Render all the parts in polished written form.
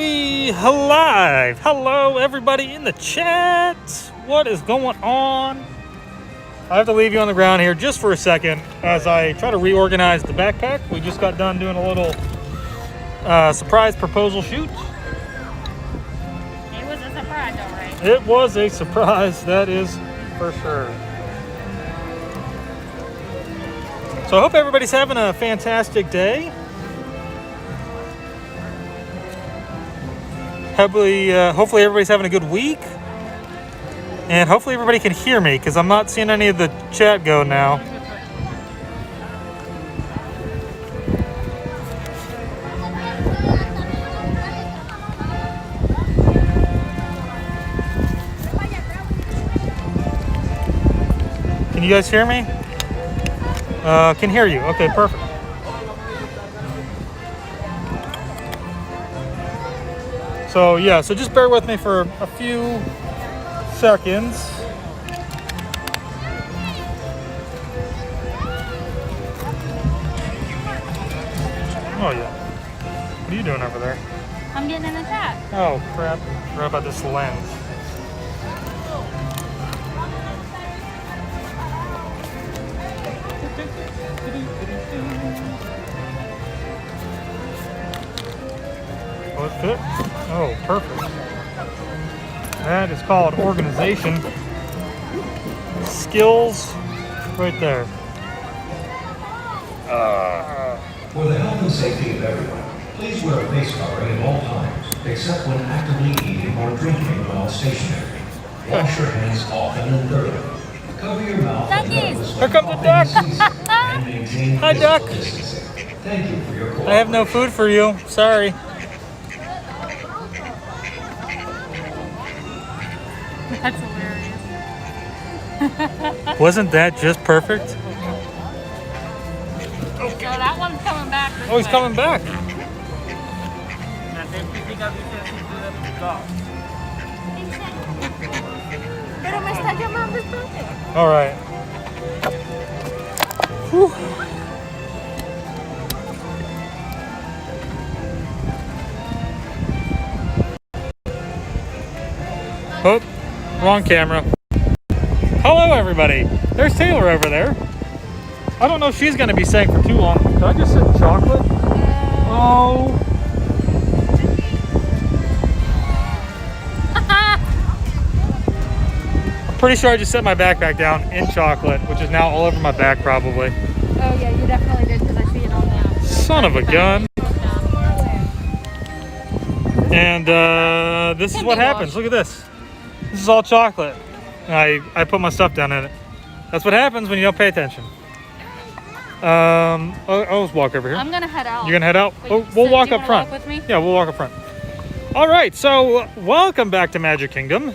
we live? Hello, everybody in the chat. What is going on? I have to leave you on the ground here just for a second as I try to reorganize the backpack. We just got done doing a little surprise proposal shoot. It was a surprise, all right. It was a surprise, that is for sure. So I hope everybody's having a fantastic day. Hopefully everybody's having a good week. And hopefully everybody can hear me because I'm not seeing any of the chat go now. Can you guys hear me? Can hear you. Okay, perfect. So yeah, so just bear with me for a few seconds. Oh yeah. What are you doing over there? I'm getting in the chat. Oh crap. What about this lens? What's it? Oh, perfect. That is called organization. Skills right there. For the health and safety of everyone, please wear a face covering at all times, except when actively eating or drinking while stationary. Wash your hands often and thoroughly. Cover your mouth and nose Here comes the duck. and maintain Hi, duck. physical distancing. Thank you for your cooperation. I have no food for you. Sorry. That's hilarious. Wasn't that just perfect? So that one's coming back. Oh, he's coming back. Pero me está llamando entonces. All right. Whew. Oh, wrong camera. Hello, everybody. There's Taylor over there. I don't know if she's going to be staying for too long. Did I just sit in chocolate? Oh. I'm pretty sure I just set my backpack down in chocolate, which is now all over my back probably. Oh yeah, you definitely did because I see it on now. Son of a gun. And this is what happens. Look at this. This is all chocolate. I put my stuff down in it. That's what happens when you don't pay attention. I'll just walk over here. I'm gonna head out. You're gonna head out? Wait, We'll so walk do you up wanna front. walk with me? Yeah, we'll walk up front. All right, so welcome back to Magic Kingdom.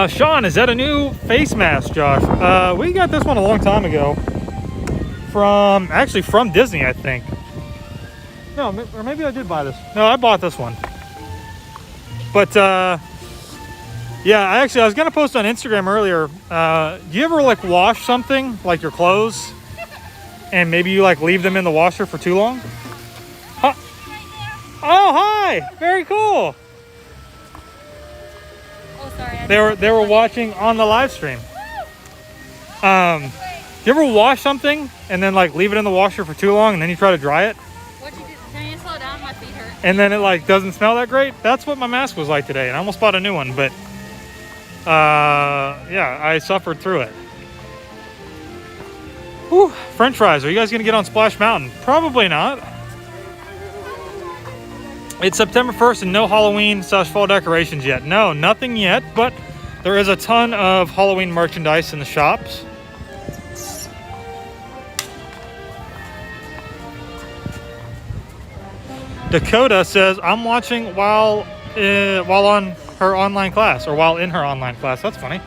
Sean, is that a new face mask, Josh? We got this one a long time ago. From Disney, I think. No, or maybe I did buy this. No, I bought this one. But, yeah, I was going to post on Instagram earlier. Do you ever, wash something, like your clothes, and maybe you, leave them in the washer for too long? Huh? Oh, hi! Very cool! Oh, sorry. They were watching on the live stream. Do you ever wash something and then, leave it in the washer for too long and then you try to dry it? What you do? Can you slow down? My feet hurt. And then it doesn't smell that great. That's what my mask was like today, and I almost bought a new one, but yeah, I suffered through it. Whew, French fries. Are you guys gonna get on Splash Mountain? Probably not. It's September 1st and no Halloween/fall decorations yet. No, nothing yet, but there is a ton of Halloween merchandise in the shops. Dakota says, I'm watching while on her online class, or while in her online class. That's funny.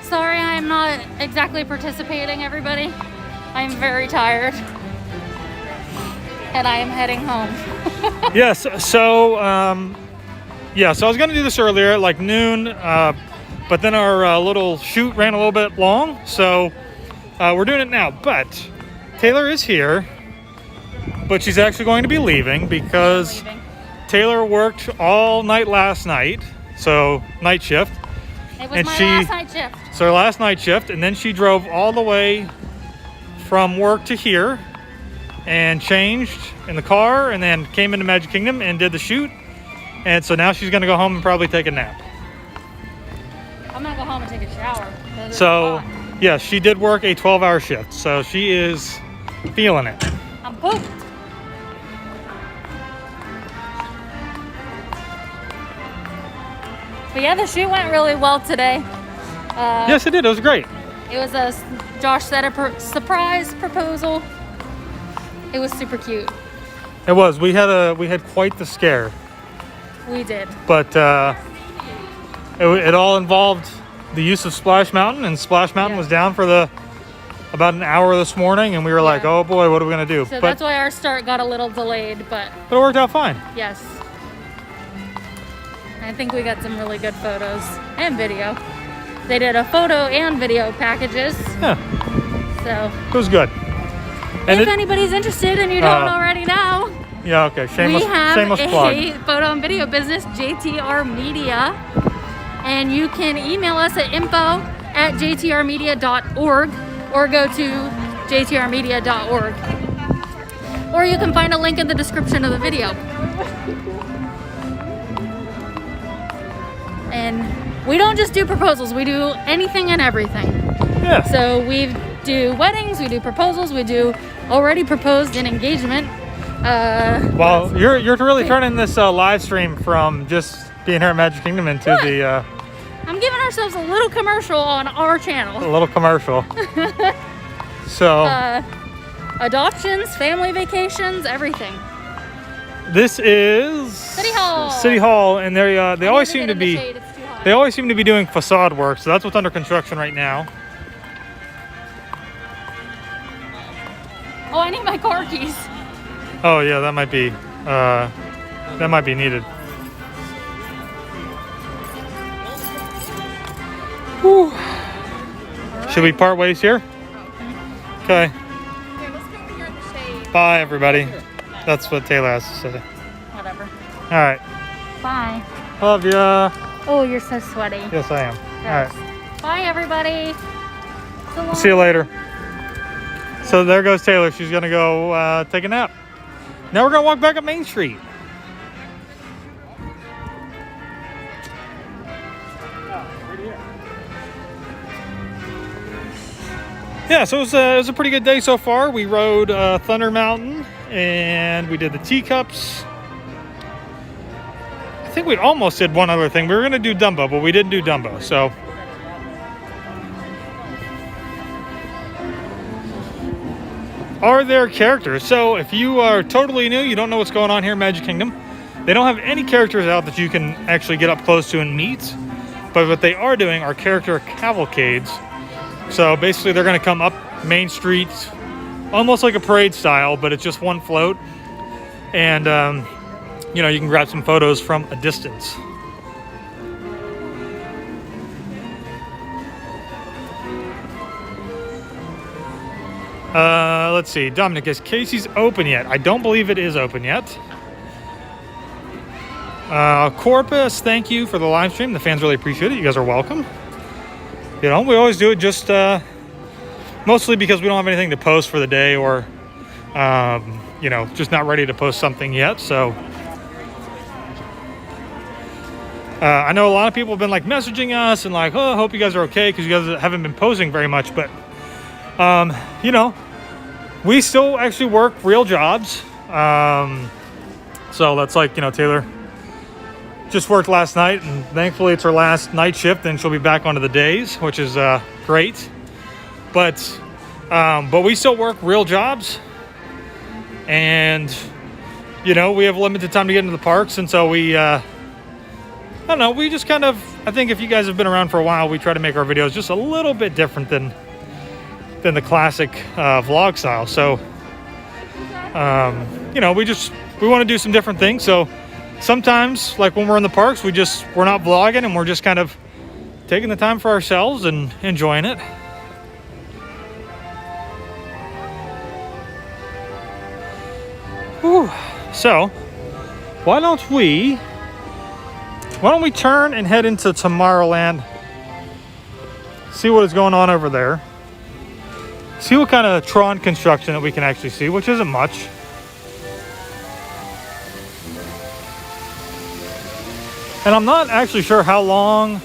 Sorry, I'm not exactly participating, everybody. I'm very tired. And I am heading home. Yes, so I was going to do this earlier at noon, but then our little shoot ran a little bit long, so we're doing it now. But Taylor is here. but she's actually going to be leaving because Taylor worked all night last night, so night shift. It was my last night shift. So her last night shift, and then she drove all the way from work to here and changed in the car and then came into Magic Kingdom and did the shoot. And so now she's going to go home and probably take a nap. I'm going to go home and take a shower. So, yeah, she did work a 12-hour shift. So she is feeling it. I'm pooped. But yeah, the shoot went really well today. Yes, it did. It was great. It was Josh said a surprise proposal. It was super cute. It was. We had quite the scare. We did. But it all involved the use of Splash Mountain, and Splash Mountain was down for about an hour this morning, and we were like, oh boy, what are we going to do? So that's why our start got a little delayed, but it worked out fine. Yes. I think we got some really good photos and video. They did a photo and video packages. Yeah. So it was good. And if anybody's interested and you don't already know, yeah, okay. Shameless we have plug. a photo and video business, JTR Media, and you can email us at info@jtrmedia.org or go to jtrmedia.org, or you can find a link in the description of the video. And we don't just do proposals, we do anything and everything. Yeah. So we do weddings, we do proposals, we do already proposed and engagement. Well, you're really turning this live stream from just being here at Magic Kingdom into the... I'm giving ourselves a little commercial on our channel. A little commercial. So... adoptions, family vacations, everything. This is... City Hall. City Hall, and they always seem to be... They always seem to be doing facade work, so that's what's under construction right now. Oh, I need my car keys. Oh yeah, that might be needed. Whew. Should we part ways here? Okay. Bye, everybody. That's what Taylor has to say. Whatever. All right. Bye. Love ya. Oh, you're so sweaty. Yes, I am. Yes. All right. Bye, everybody. So See you later. So there goes Taylor. She's gonna go take a nap. Now we're gonna walk back up Main Street. Yeah, so it was a pretty good day so far. We rode Thunder Mountain and we did the teacups. I think we almost did one other thing. We were gonna do Dumbo, but we didn't do Dumbo. So are there characters? So if you are totally new, you don't know what's going on here in Magic Kingdom, they don't have any characters out that you can actually get up close to and meet. But what they are doing are character cavalcades. So basically they're going to come up Main Street, almost like a parade style, but it's just one float. And, you know, you can grab some photos from a distance. Let's see. Dominic, is Casey's open yet? I don't believe it is open yet. Corpus, thank you for the live stream. The fans really appreciate it. You guys are welcome. You know, we always do it just mostly because we don't have anything to post for the day, or you know, just not ready to post something yet. So I know a lot of people have been like messaging us and like, oh, I hope you guys are okay, because you guys haven't been posting very much. But you know, we still actually work real jobs. So that's like, you know, Taylor just worked last night, and thankfully it's her last night shift, and she'll be back onto the days, which is great. But we still work real jobs, and you know, we have limited time to get into the parks, and so we I don't know, we just kind of, I think if you guys have been around for a while, we try to make our videos just a little bit different than the classic vlog style. So you know, we want to do some different things. So sometimes, like when we're in the parks, we're not vlogging, and we're just kind of taking the time for ourselves and enjoying it. So, why don't we turn and head into Tomorrowland, see what is going on over there, see what kind of Tron construction that we can actually see, which isn't much. And I'm not actually sure how long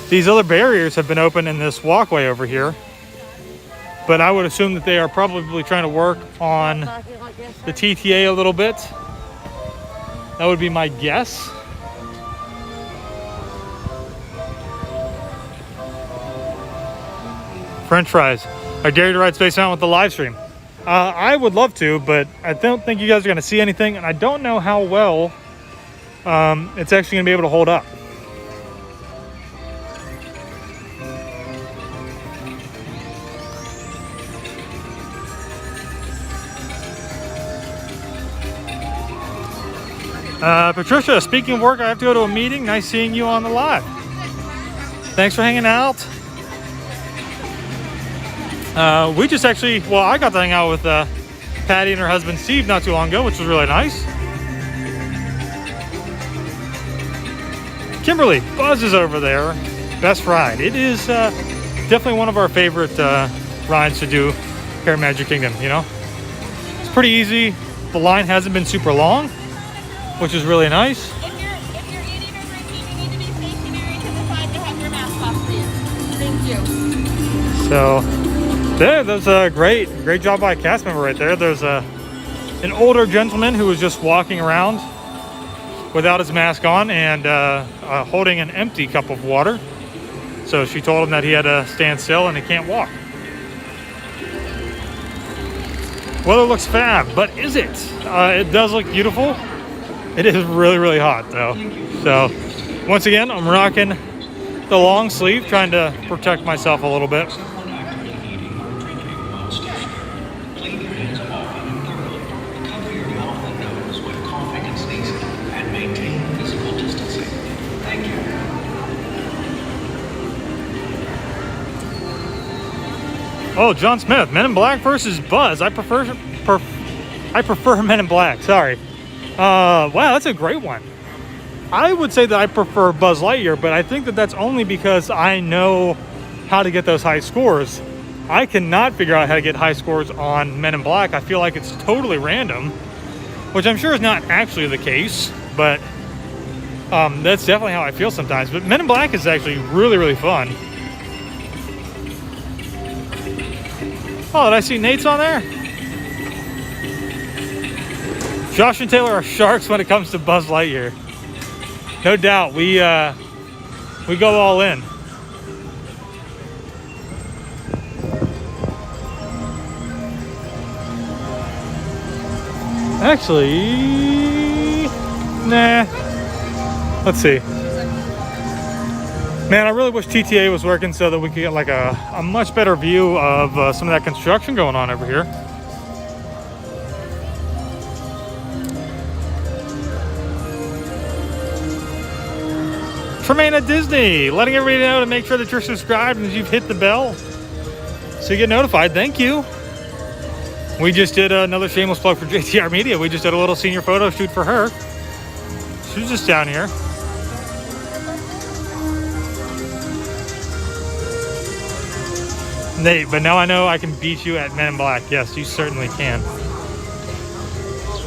these other barriers have been open in this walkway over here. But I would assume that they are probably trying to work on the TTA a little bit. That would be my guess. French fries. I dare you to ride Space Mountain with the live stream. I would love to, but I don't think you guys are going to see anything, and I don't know how well it's actually going to be able to hold up. Patricia, speaking of work, I have to go to a meeting. Nice seeing you on the live. Thanks for hanging out. We just actually, well, I got to hang out with Patty and her husband Steve not too long ago, which was really nice. Kimberly, Buzz is over there. Best ride. It is definitely one of our favorite rides to do here at Magic Kingdom, you know. It's pretty easy. The line hasn't been super long, which is really nice. If you're eating or drinking, you need to be stationary to the side to have your mask off, please. Thank you. So, there's a great job by a cast member right there. There's an older gentleman who was just walking around without his mask on and holding an empty cup of water. So she told him that he had to stand still and he can't walk. Weather looks fab, but is it? It does look beautiful. It is really, really hot though. So once again, I'm rocking the long sleeve, trying to protect myself a little bit. Someone actively eating or drinking while stationary. Clean your hands often and thoroughly. Cover your mouth and nose when coughing and sneezing, and maintain physical distancing. Thank you. Oh, John Smith, Men in Black versus Buzz. I prefer Men in Black. Sorry. Wow, that's a great one. I would say that I prefer Buzz Lightyear, but I think that that's only because I know how to get those high scores. I cannot figure out how to get high scores on Men in Black. I feel like it's totally random, which I'm sure is not actually the case, but that's definitely how I feel sometimes. But Men in Black is actually really, really fun. Oh, did I see Nate's on there? Josh and Taylor are sharks when it comes to Buzz Lightyear. No doubt, we go all in. Actually, nah. Let's see. Man, I really wish TTA was working so that we could get like a much better view of some of that construction going on over here. Tremaine at Disney, letting everybody know to make sure that you're subscribed and you've hit the bell so you get notified. Thank you. We just did another shameless plug for JTR Media. We just did a little senior photo shoot for her. She's just down here. Nate, but now I know I can beat you at Men in Black. Yes, you certainly can.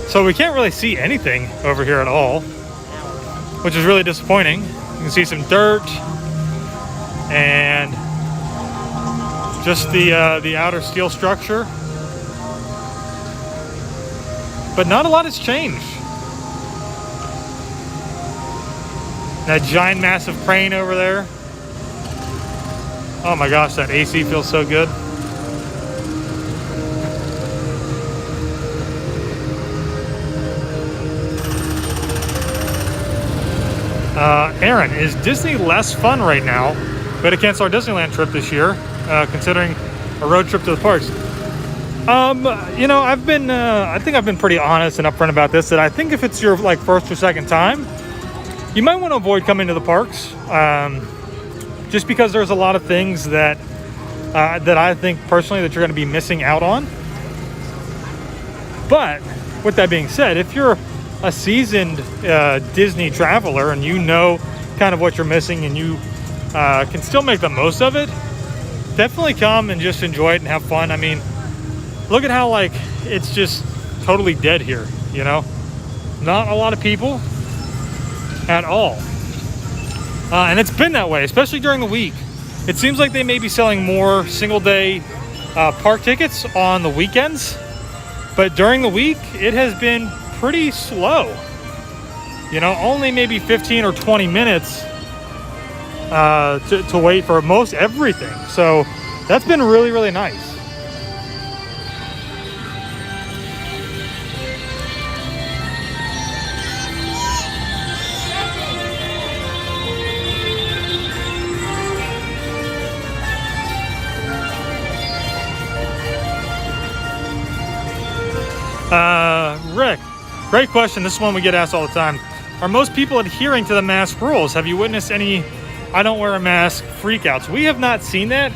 So we can't really see anything over here at all, which is really disappointing. You can see some dirt and just the outer steel structure. But not a lot has changed. That giant massive crane over there. Oh my gosh, that AC feels so good. Aaron, is Disney less fun right now? We had to cancel our Disneyland trip this year, considering a road trip to the parks. You know, I think I've been pretty honest and upfront about this, that I think if it's your like first or second time, you might want to avoid coming to the parks, just because there's a lot of things that I think personally that you're going to be missing out on. But with that being said, if you're a seasoned Disney traveler and you know kind of what you're missing and you can still make the most of it, definitely come and just enjoy it and have fun. I mean, look at how like it's just totally dead here, you know? Not a lot of people at all. And it's been that way, especially during the week. It seems like they may be selling more single day park tickets on the weekends, but during the week, it has been pretty slow. You know, only maybe 15 or 20 minutes to wait for most everything. So that's been really, really nice. Rick, great question. This is one we get asked all the time. Are most people adhering to the mask rules? Have you witnessed any I don't wear a mask freakouts? We have not seen that.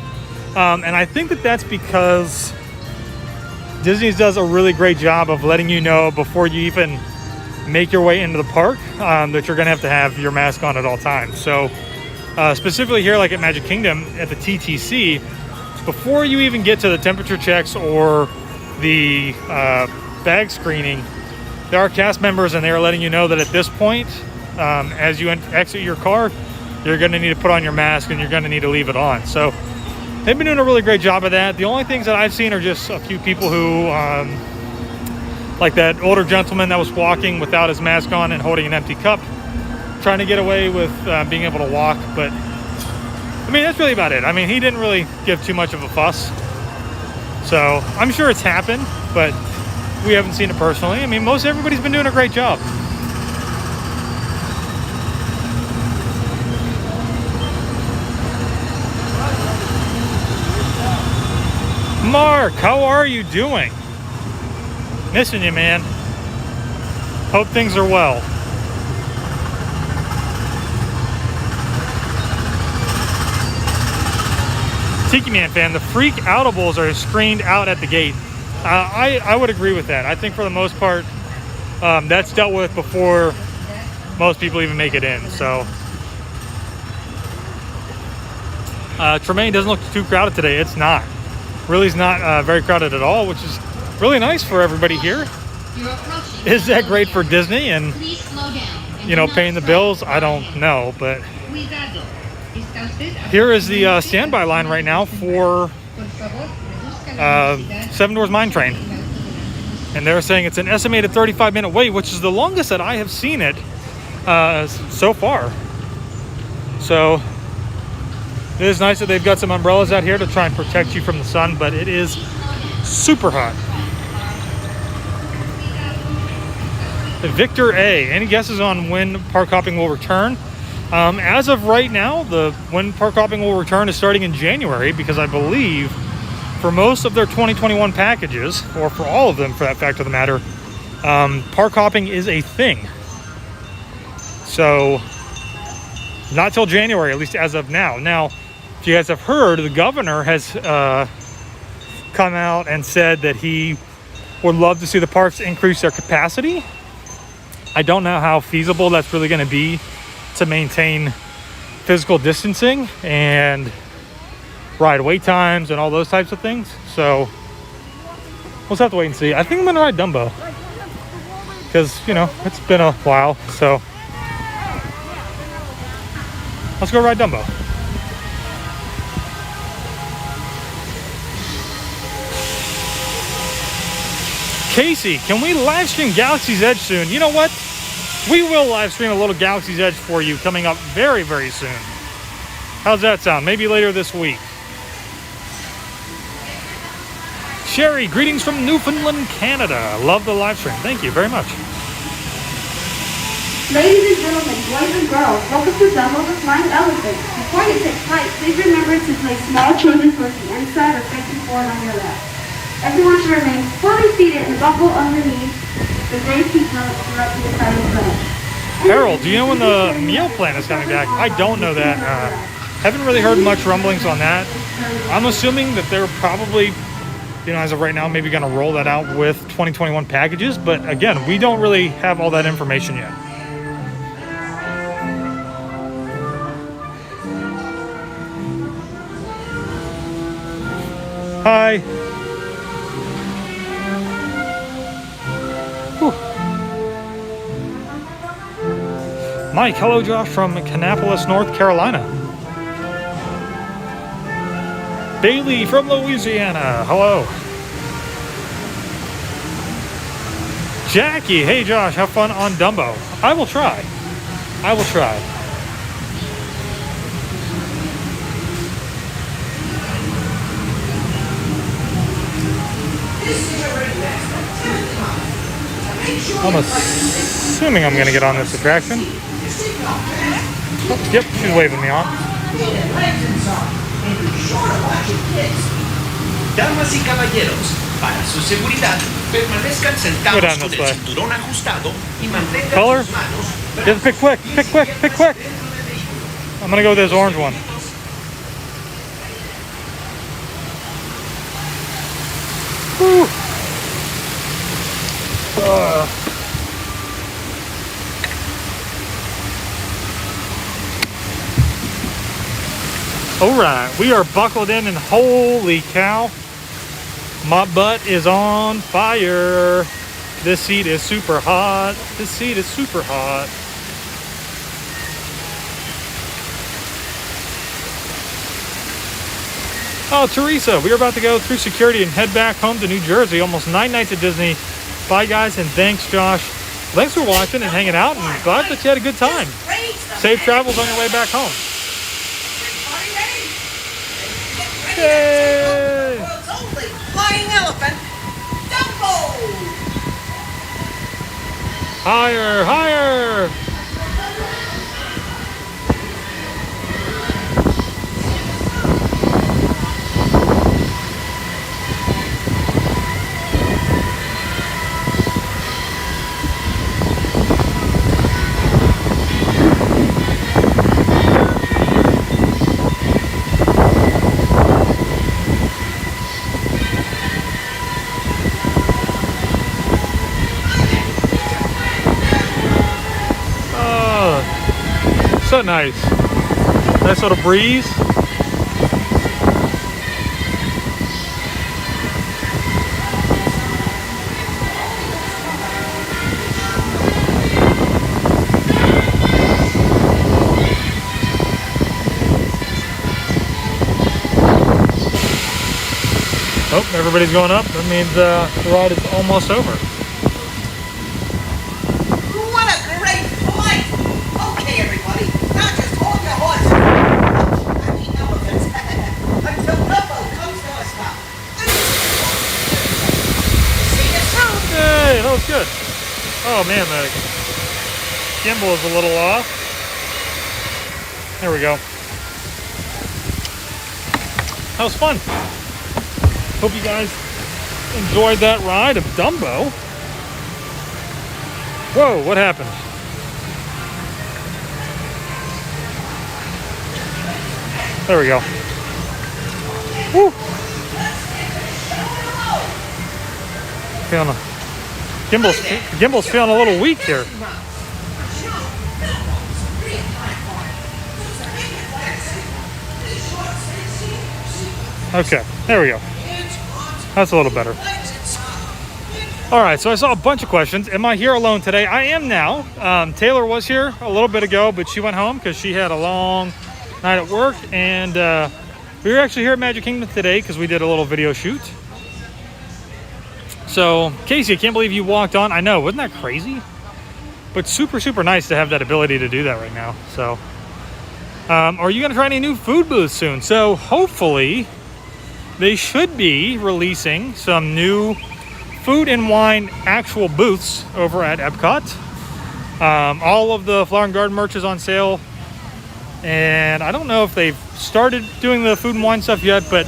And I think that that's because Disney does a really great job of letting you know before you even make your way into the park that you're going to have your mask on at all times. So specifically here, like at Magic Kingdom at the TTC, before you even get to the temperature checks or the bag screening, there are cast members and they are letting you know that at this point, as you exit your car, you're going to need to put on your mask and you're going to need to leave it on. So they've been doing a really great job of that. The only things that I've seen are just a few people who, like that older gentleman that was walking without his mask on and holding an empty cup, trying to get away with being able to walk. But I mean, that's really about it. I mean, he didn't really give too much of a fuss. So I'm sure it's happened, but we haven't seen it personally. I mean, most everybody's been doing a great job. Mark, how are you doing? Missing you, man. Hope things are well. Tiki Man fan, the freak outables are screened out at the gate. I would agree with that. I think for the most part, that's dealt with before most people even make it in. So Tremaine doesn't look too crowded today. It's not. Really is not very crowded at all, which is really nice for everybody here. Is that great for Disney and, you know, paying the bills? I don't know, but here is the standby line right now for Seven Dwarfs Mine Train, and they're saying it's an estimated 35-minute wait, which is the longest that I have seen it so far. So it is nice that they've got some umbrellas out here to try and protect you from the sun, but it is super hot. Victor A, any guesses on when park hopping will return? As of right now, when park hopping will return is starting in January, because I believe for most of their 2021 packages, or for all of them for that fact of the matter, park hopping is a thing. So not till January, at least as of now. Now, if you guys have heard, the governor has come out and said that he would love to see the parks increase their capacity. I don't know how feasible that's really going to be to maintain physical distancing and ride wait times and all those types of things. So we'll just have to wait and see. I think I'm going to ride Dumbo because, you know, it's been a while. So let's go ride Dumbo. Casey, can we live stream Galaxy's Edge soon? You know what? We will live stream a little Galaxy's Edge for you coming up very, very soon. How's that sound? Maybe later this week. Sherry, greetings from Newfoundland, Canada. Love the live stream. Thank you very much. Ladies and gentlemen, boys and girls, welcome to Dumbo the Flying Elephant. Before you take flight, please remember to place small children towards the inside or facing forward on your left. Everyone should remain fully seated and buckle underneath the gray seatbelt throughout the entire flight. Harold, do you know when the meal plan is coming back? I don't know that. Haven't really heard much rumblings on that. I'm assuming that they're probably as of right now, maybe going to roll that out with 2021 packages. But again, we don't really have all that information yet. Hi. Whew. Mike, hello Josh from Kannapolis, North Carolina. Bailey from Louisiana, hello. Jackie, hey Josh, have fun on Dumbo. I will try. I will try. I'm assuming I'm going to get on this attraction. Oh, yep, she's waving me on. Damas y caballeros, para su seguridad, permanezcan sentados con el way. cinturón ajustado y mantengan Color? sus manos. You have to pick quick, pick quick, pick quick. I'm going to go with this orange one. Woo. All right, we are buckled in and holy cow, my butt is on fire. This seat is super hot. This seat is super hot. Oh, Teresa, we are about to go through security and head back home to New Jersey. Almost 9 nights at Disney. Bye, guys, and thanks, Josh. Thanks for watching and hanging out, and glad that you had a good time. Safe travels on your way back home. Yay! World's only flying elephant, Dumbo! Higher, higher! So nice. Nice little breeze. Oh, everybody's going up. That means the ride is almost over. What a great flight! Okay, everybody, now just hold your horses. I mean elephants. Until Dumbo comes to a stop. See you soon. Hey, that was good. Oh man, the gimbal is a little off. There we go. That was fun. Hope you guys enjoyed that ride of Dumbo. Whoa, what happened? There we go. Woo. Gimbal's feeling a little weak here. Okay, there we go. That's a little better. All right, so I saw a bunch of questions. Am I here alone today? I am now. Taylor was here a little bit ago, but she went home because she had a long night at work. And we were actually here at Magic Kingdom today because we did a little video shoot. So, Casey, I can't believe you walked on. I know, wasn't that crazy? But super, super nice to have that ability to do that right now. So, are you going to try any new food booths soon? So, hopefully, they should be releasing some new food and wine actual booths over at Epcot. All of the Flower and Garden merch is on sale. And I don't know if they've started doing the food and wine stuff yet, but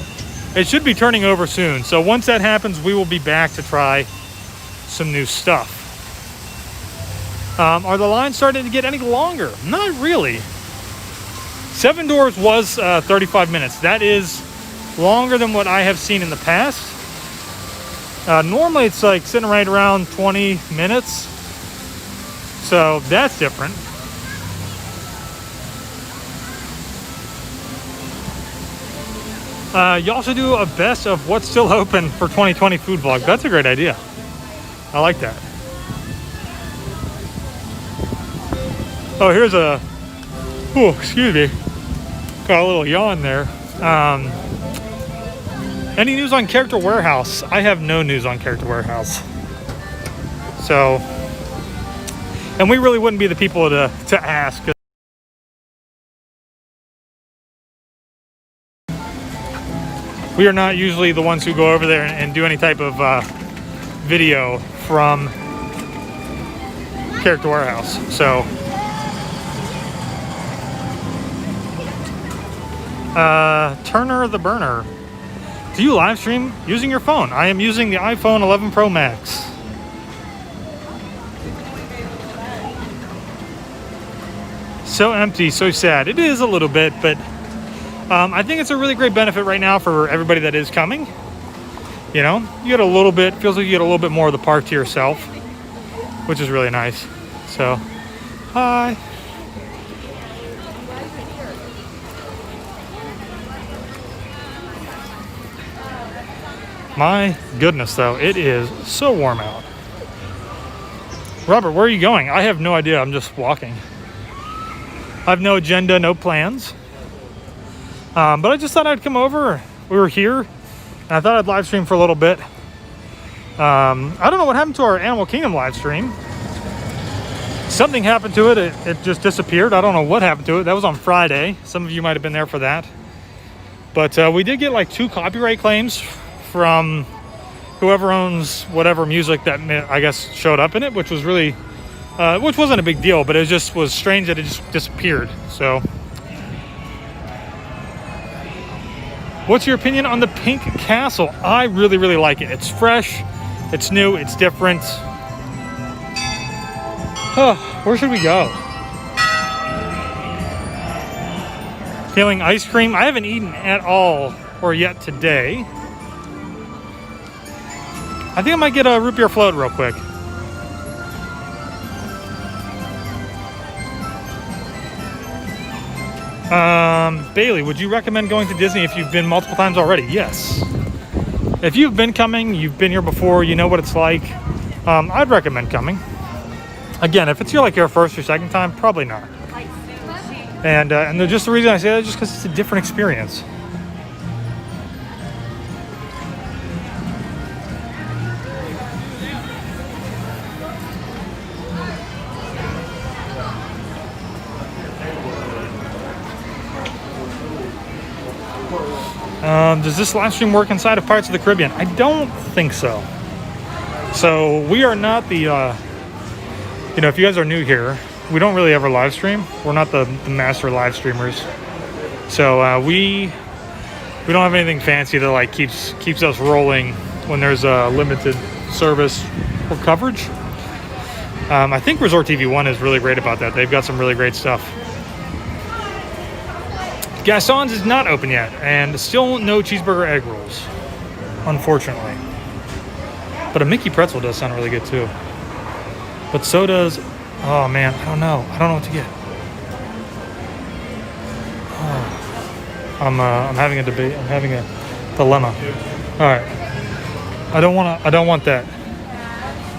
it should be turning over soon. So once that happens, we will be back to try some new stuff. Are the lines starting to get any longer? Not really. Seven Doors was 35 minutes. That is longer than what I have seen in the past. Normally it's like sitting right around 20 minutes. So that's different. Y'all should do a best of what's still open for 2020 food vlog. That's a great idea. I like that. Oh, here's a, oh, excuse me. Got a little yawn there. Any news on Character Warehouse? I have no news on Character Warehouse. So, and we really wouldn't be the people to ask. We are not usually the ones who go over there and do any type of video from Character Warehouse. So, Turner the Burner. Do you live stream using your phone? I am using the iPhone 11 Pro Max. So empty, so sad. It is a little bit, but I think it's a really great benefit right now for everybody that is coming. You know, you get a little bit, feels like you get a little bit more of the park to yourself, which is really nice. So, hi. My goodness, though, it is so warm out. Robert, where are you going? I have no idea. I'm just walking. I have no agenda, no plans. But I just thought I'd come over. We were here, and I thought I'd live stream for a little bit. I don't know what happened to our Animal Kingdom live stream. Something happened to it. It just disappeared. I don't know what happened to it. That was on Friday. Some of you might have been there for that. But we did get like 2 copyright claims from whoever owns whatever music that I guess showed up in it, which was really, which wasn't a big deal, but it just was strange that it just disappeared. So, what's your opinion on the Pink Castle? I really, really like it. It's fresh, it's new, it's different. Oh, where should we go? Feeling ice cream? I haven't eaten at all or yet today. I think I might get a root beer float real quick. Bailey, would you recommend going to Disney if you've been multiple times already? Yes. If you've been coming, you've been here before, you know what it's like, I'd recommend coming. Again, if it's your first or second time, probably not. And just the reason I say that is just because it's a different experience. Does this live stream work inside of Pirates of the Caribbean? I don't think so. So we are not the, if you guys are new here, we don't really ever live stream. We're not the master live streamers. So we don't have anything fancy that like keeps us rolling when there's a limited service or coverage. I think Resort TV 1 is really great about that. They've got some really great stuff. Gaston's is not open yet, and still no cheeseburger egg rolls, unfortunately. But a Mickey pretzel does sound really good too. But so does, oh man, I don't know what to get. Oh, I'm having a debate. I'm having a dilemma. All right, I don't want that.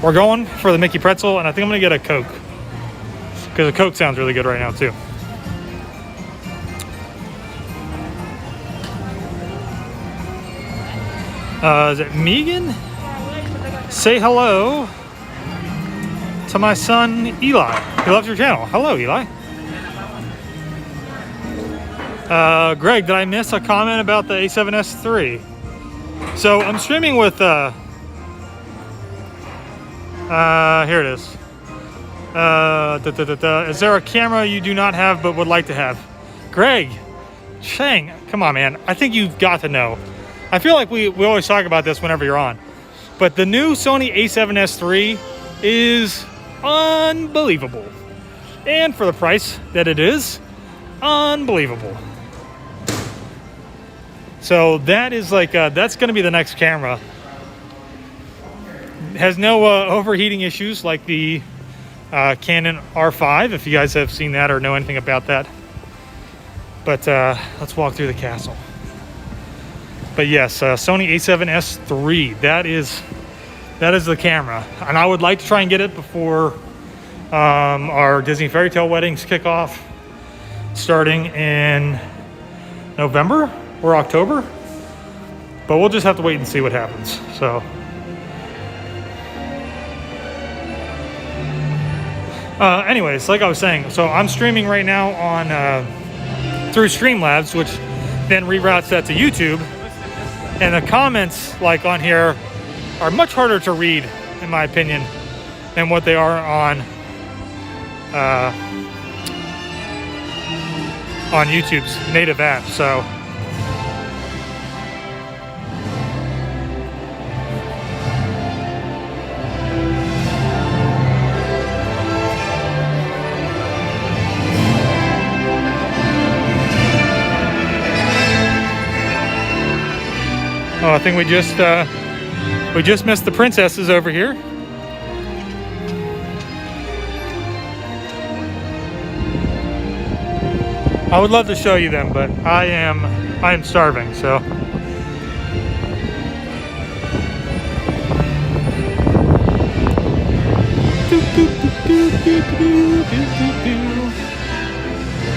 We're going for the Mickey pretzel, and I think I'm gonna get a Coke because a Coke sounds really good right now too. Is it Megan? Say hello to my son Eli. He loves your channel. Hello, Eli. Greg, did I miss a comment about the A7S III? So I'm streaming with here it is. Is there a camera you do not have but would like to have? Greg, Shang, come on, man. I think you've got to know. I feel like we always talk about this whenever you're on. But the new Sony A7S III is unbelievable. And for the price that it is, unbelievable. So that is like, that's going to be the next camera has no overheating issues like the Canon R5, if you guys have seen that or know anything about that. But let's walk through the castle. But yes, Sony a7S III, that is the camera. And I would like to try and get it before our Disney Fairy Tale weddings kick off, starting in November or October. But we'll just have to wait and see what happens. So, anyways, like I was saying, so I'm streaming right now on through Streamlabs, which then reroutes that to YouTube. And the comments like on here are much harder to read, in my opinion, than what they are on YouTube's native app. So oh, I think we just missed the princesses over here. I would love to show you them, but I am starving, so.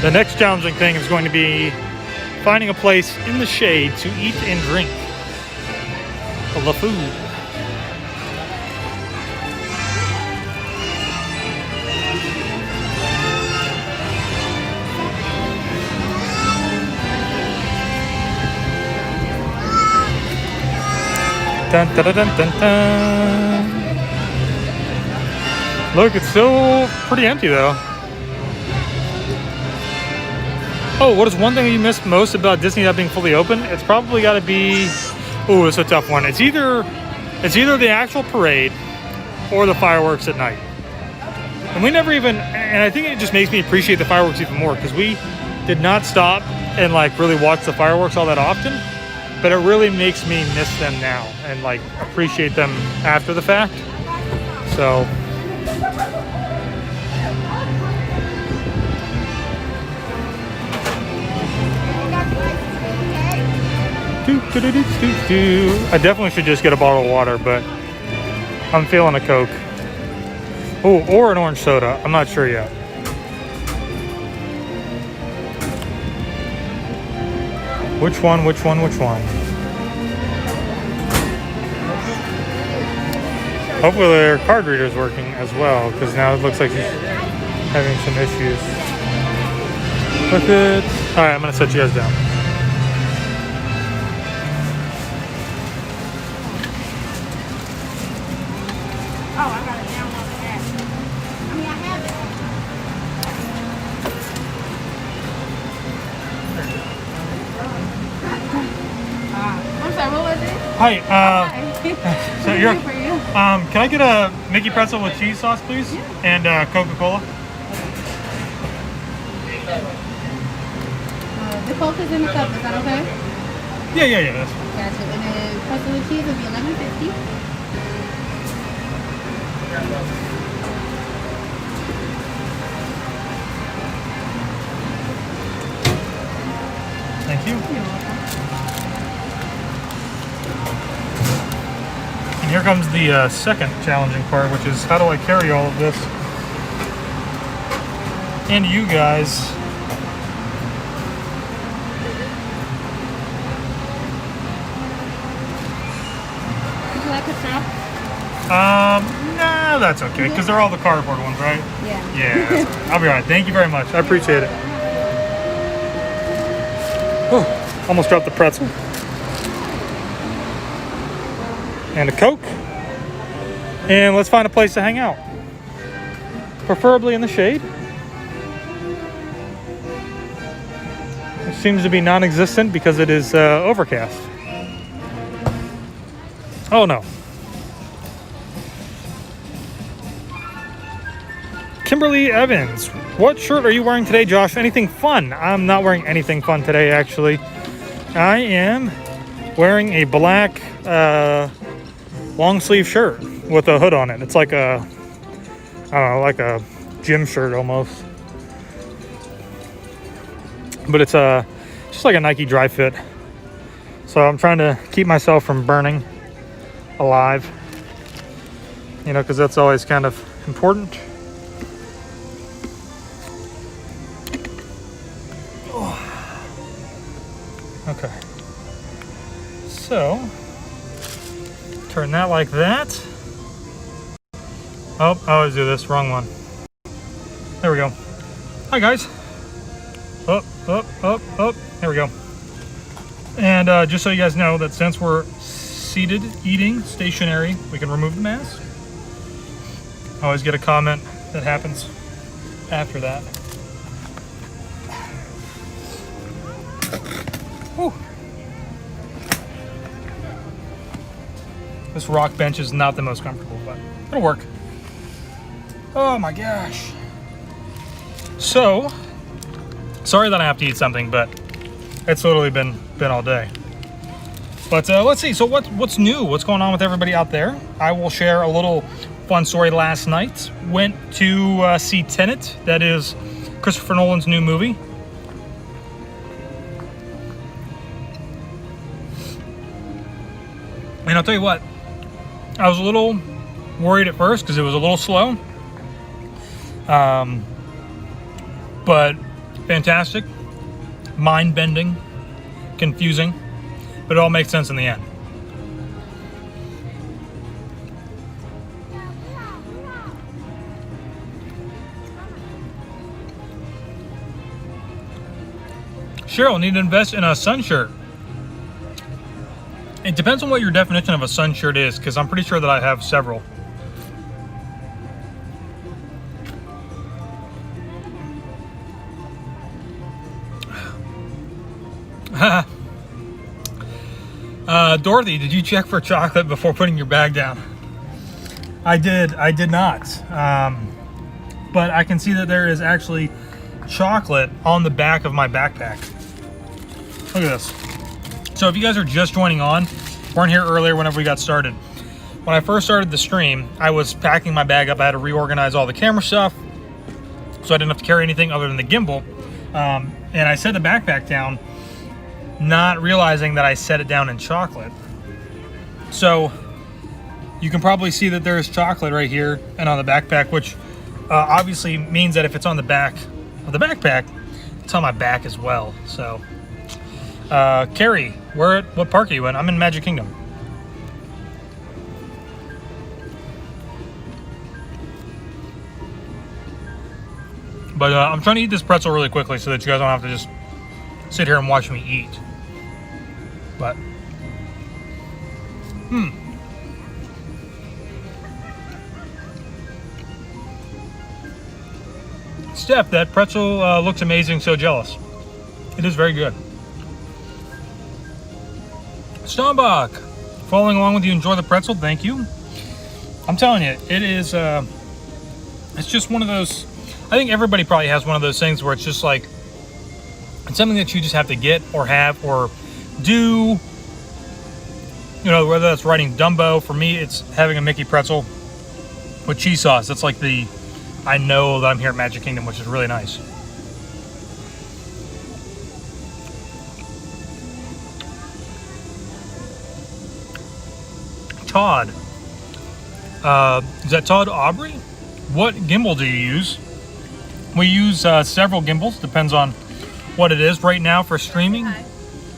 The next challenging thing is going to be finding a place in the shade to eat and drink the food. Dun, dun, dun, dun, dun. Look, it's still pretty empty though. Oh, what is one thing you missed most about Disney not being fully open? It's probably got to be. Ooh, it's a tough one. It's either the actual parade or the fireworks at night. And we never even, and I think it just makes me appreciate the fireworks even more because we did not stop and like really watch the fireworks all that often. But it really makes me miss them now and like appreciate them after the fact. So. I definitely should just get a bottle of water, but I'm feeling a Coke. Oh, or an orange soda. I'm not sure yet. Which one? Hopefully their card reader's working as well, because now it looks like he's having some issues with it. Alright, I'm going to set you guys down. Hi, so you're, can I get a Mickey pretzel with cheese sauce, please? Yeah. And Coca-Cola? The Coke is in the cup, is that okay? Yeah, that's fine. Gotcha, and then pretzel with cheese will be $11.50. Thank you. You're welcome. And here comes the second challenging part, which is how do I carry all of this and you guys. Would you like a straw? Nah, that's okay, because they're all the cardboard ones, right? Yeah. Yeah, I'll be all right. Thank you very much. I appreciate it. Oh, almost dropped the pretzel. And a Coke. And let's find a place to hang out. Preferably in the shade. It seems to be non-existent because it is overcast. Oh no. Kimberly Evans, what shirt are you wearing today, Josh? Anything fun? I'm not wearing anything fun today, actually. I am wearing a black long sleeve shirt with a hood on it. It's like a, I don't know, like a gym shirt almost. But it's just like a Nike dry fit. So I'm trying to keep myself from burning alive, you know, because that's always kind of important. Okay, so turn that like that. Oh, I always do this, wrong one. There we go. Hi guys. Up, up, up, up. There we go. And just so you guys know that since we're seated, eating, stationary, we can remove the mask. I always get a comment that happens after that. Whew. This rock bench is not the most comfortable, but it'll work. Oh my gosh. So, sorry that I have to eat something, but it's literally been all day. But let's see. So what's new? What's going on with everybody out there? I will share a little fun story. Last night, went to see Tenet. That is Christopher Nolan's new movie. And I'll tell you what, I was a little worried at first because it was a little slow. But fantastic, mind-bending, confusing, but it all makes sense in the end. Cheryl, need to invest in a sun shirt. It depends on what your definition of a sun shirt is, because I'm pretty sure that I have several. Dorothy, did you check for chocolate before putting your bag down? I did not. But I can see that there is actually chocolate on the back of my backpack. Look at this. So if you guys are just joining on, weren't here earlier whenever we got started. When I first started the stream, I was packing my bag up. I had to reorganize all the camera stuff, so I didn't have to carry anything other than the gimbal. And I set the backpack down, not realizing that I set it down in chocolate. So you can probably see that there's chocolate right here and on the backpack, which obviously means that if it's on the back of the backpack, it's on my back as well. So Carrie, what park are you in? I'm in Magic Kingdom. But I'm trying to eat this pretzel really quickly so that you guys don't have to just sit here and watch me eat. But, Steph, that pretzel looks amazing, so jealous. It is very good. Stombach, following along with you, enjoy the pretzel, thank you. I'm telling you, it is, it's just one of those, I think everybody probably has one of those things where it's just like, it's something that you just have to get or have or do, you know, whether that's writing Dumbo. For me, it's having a Mickey pretzel with cheese sauce. That's like the, I know that I'm here at Magic Kingdom, which is really nice. Todd, is that Todd Aubrey? What gimbal do you use? We use several gimbals, depends on what it is. Right now for streaming. Hi.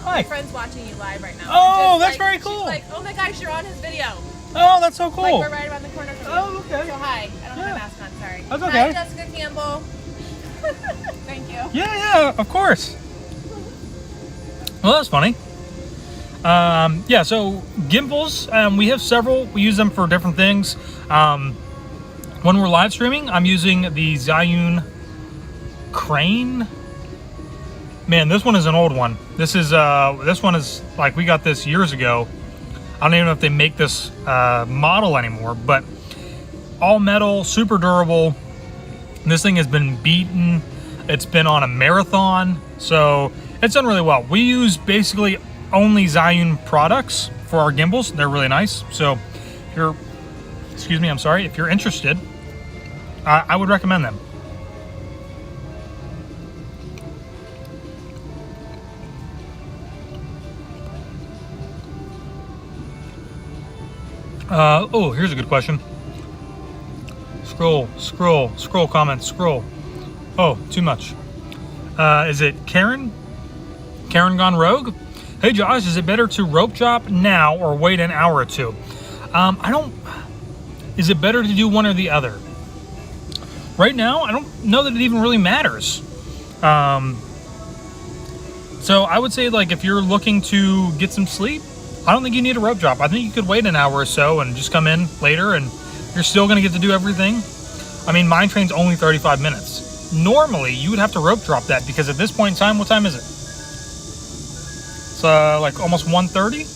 Hi. My friend's watching you live right now. Oh, that's Just, very cool. She's like, oh my gosh, you're on his video. Oh, that's so cool. Like, we're right around the corner from you. Oh, okay. So hi. I don't have my mask on, sorry. That's okay. Hi, Jessica Campbell. Thank you. Yeah, of course. Well, that's funny. Yeah, so gimbals, we have several. We use them for different things. When we're live streaming, I'm using the Zhiyun Crane. Man, this one is an old one. This one is like, we got this years ago. I don't even know if they make this model anymore, but all metal, super durable. This thing has been beaten. It's been on a marathon, so it's done really well. We use basically only Zhiyun products for our gimbals. They're really nice. So if you're interested, I would recommend them. Oh, here's a good question. Scroll, comments, scroll. Oh, too much. Is it Karen? Karen gone rogue? Hey Josh, is it better to rope drop now or wait an hour or two? Is it better to do one or the other? Right now, I don't know that it even really matters. So I would say, like, if you're looking to get some sleep, I don't think you need a rope drop. I think you could wait an hour or so and just come in later and you're still going to get to do everything. I mean, mine train's only 35 minutes. Normally, you would have to rope drop that because at this point in time, what time is it? It's like almost 1:30.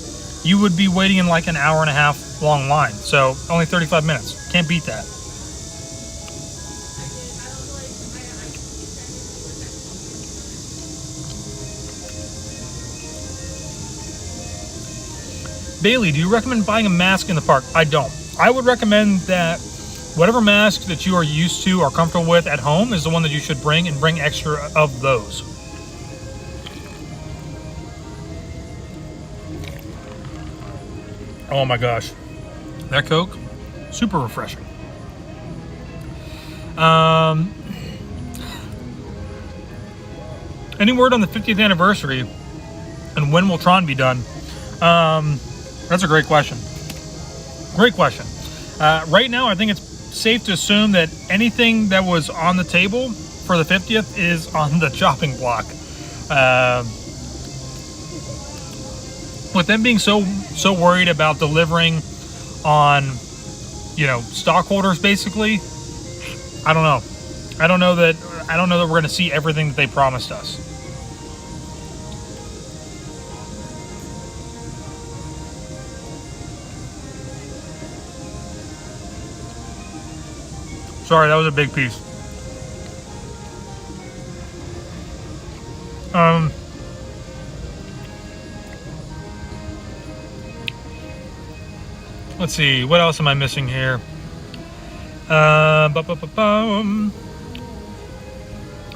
You would be waiting in like an hour and a half long line. So only 35 minutes. Can't beat that. Bailey, do you recommend buying a mask in the park? I don't. I would recommend that whatever mask that you are used to or comfortable with at home is the one that you should bring, and bring extra of those. Oh my gosh. That Coke, super refreshing. Any word on the 50th anniversary and when will Tron be done? That's a great question. Great question. Right now, I think it's safe to assume that anything that was on the table for the 50th is on the chopping block. With them being so worried about delivering on, stockholders, basically, I don't know. I don't know that we're going to see everything that they promised us. Sorry, that was a big piece. Let's see, what else am I missing here?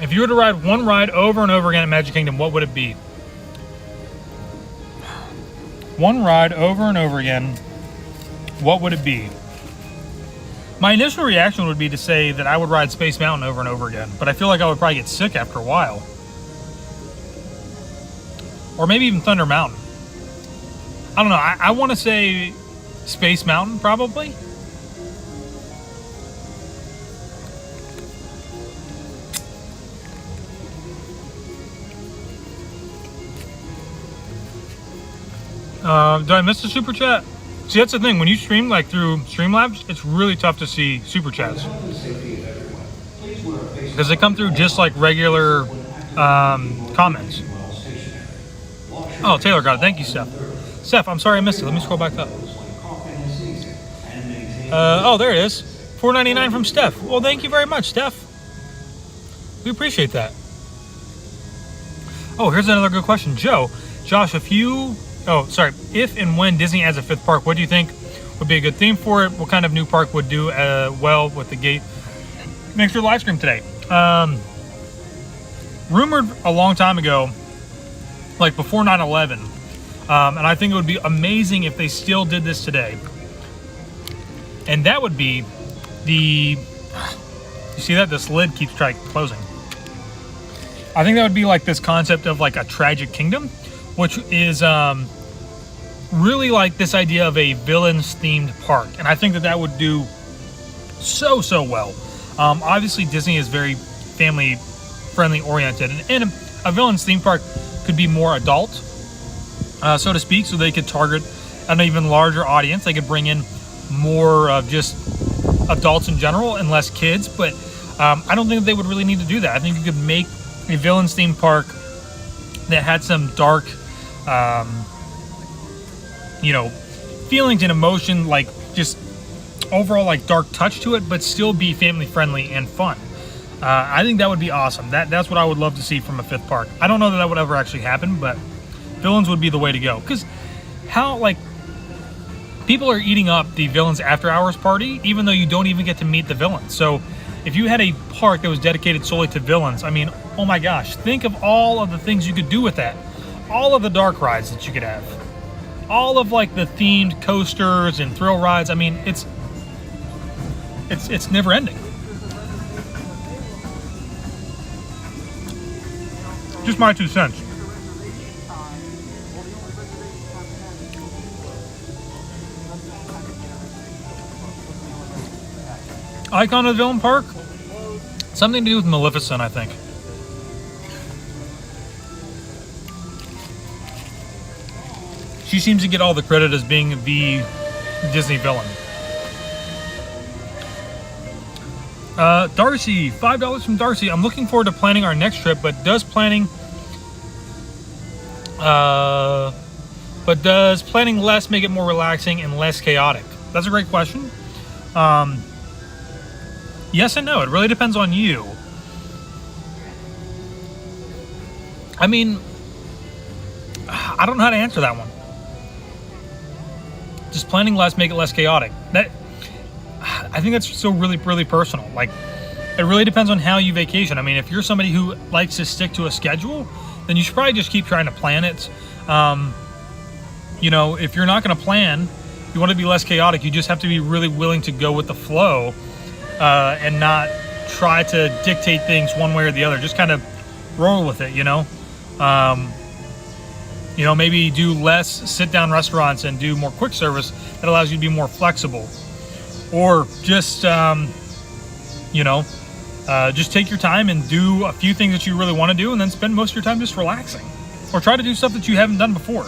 If you were to ride one ride over and over again at Magic Kingdom, what would it be? One ride over and over again, what would it be? My initial reaction would be to say that I would ride Space Mountain over and over again, but I feel like I would probably get sick after a while. Or maybe even Thunder Mountain. I don't know, I want to say Space Mountain, probably. Did I miss the super chat? See, that's the thing. When you stream like through Streamlabs, it's really tough to see super chats because they come through just like regular comments. Oh, Taylor got it. Thank you, Steph. Steph, I'm sorry I missed it. Let me scroll back up. Oh, there it is. $4.99 from Steph. Well, thank you very much, Steph. We appreciate that. Oh, here's another good question. Josh, if and when Disney adds a fifth park, what do you think would be a good theme for it? What kind of new park would do well with the gate? Thanks for the live stream today. Rumored a long time ago, like before 9/11, and I think it would be amazing if they still did this today. And that would be you see that? This lid keeps closing. I think that would be like this concept of like a tragic kingdom, which is really like this idea of a villains themed park. And I think that would do so well. Obviously Disney is very family friendly oriented, and a villains theme park could be more adult, so to speak, so they could target an even larger audience. They could bring in more of just adults in general and less kids, but I don't think they would really need to do that. I think you could make a villains theme park that had some dark feelings and emotion, like just overall like dark touch to it, but still be family friendly and fun. I think that would be awesome. That's what I would love to see from a fifth park. I don't know that would ever actually happen, but villains would be the way to go. Because how, like, people are eating up the villains after hours party, even though you don't even get to meet the villains. So if you had a park that was dedicated solely to villains, I mean, oh my gosh, think of all of the things you could do with that. All of the dark rides that you could have. All of like the themed coasters and thrill rides. I mean, it's never ending. Just my 2 cents. Icon of the Villain Park? Something to do with Maleficent, I think. She seems to get all the credit as being the Disney villain. Darcy, $5 from Darcy. I'm looking forward to planning our next trip, but does planning less make it more relaxing and less chaotic? That's a great question. Yes and no. It really depends on you. I mean, I don't know how to answer that one. Just planning less, make it less chaotic. I think that's so really, really personal. Like, it really depends on how you vacation. I mean, if you're somebody who likes to stick to a schedule, then you should probably just keep trying to plan it. If you're not going to plan, you want to be less chaotic. You just have to be really willing to go with the flow and not try to dictate things one way or the other. Just kind of roll with it, maybe do less sit-down restaurants and do more quick service that allows you to be more flexible. Or just, just take your time and do a few things that you really want to do and then spend most of your time just relaxing. Or try to do stuff that you haven't done before.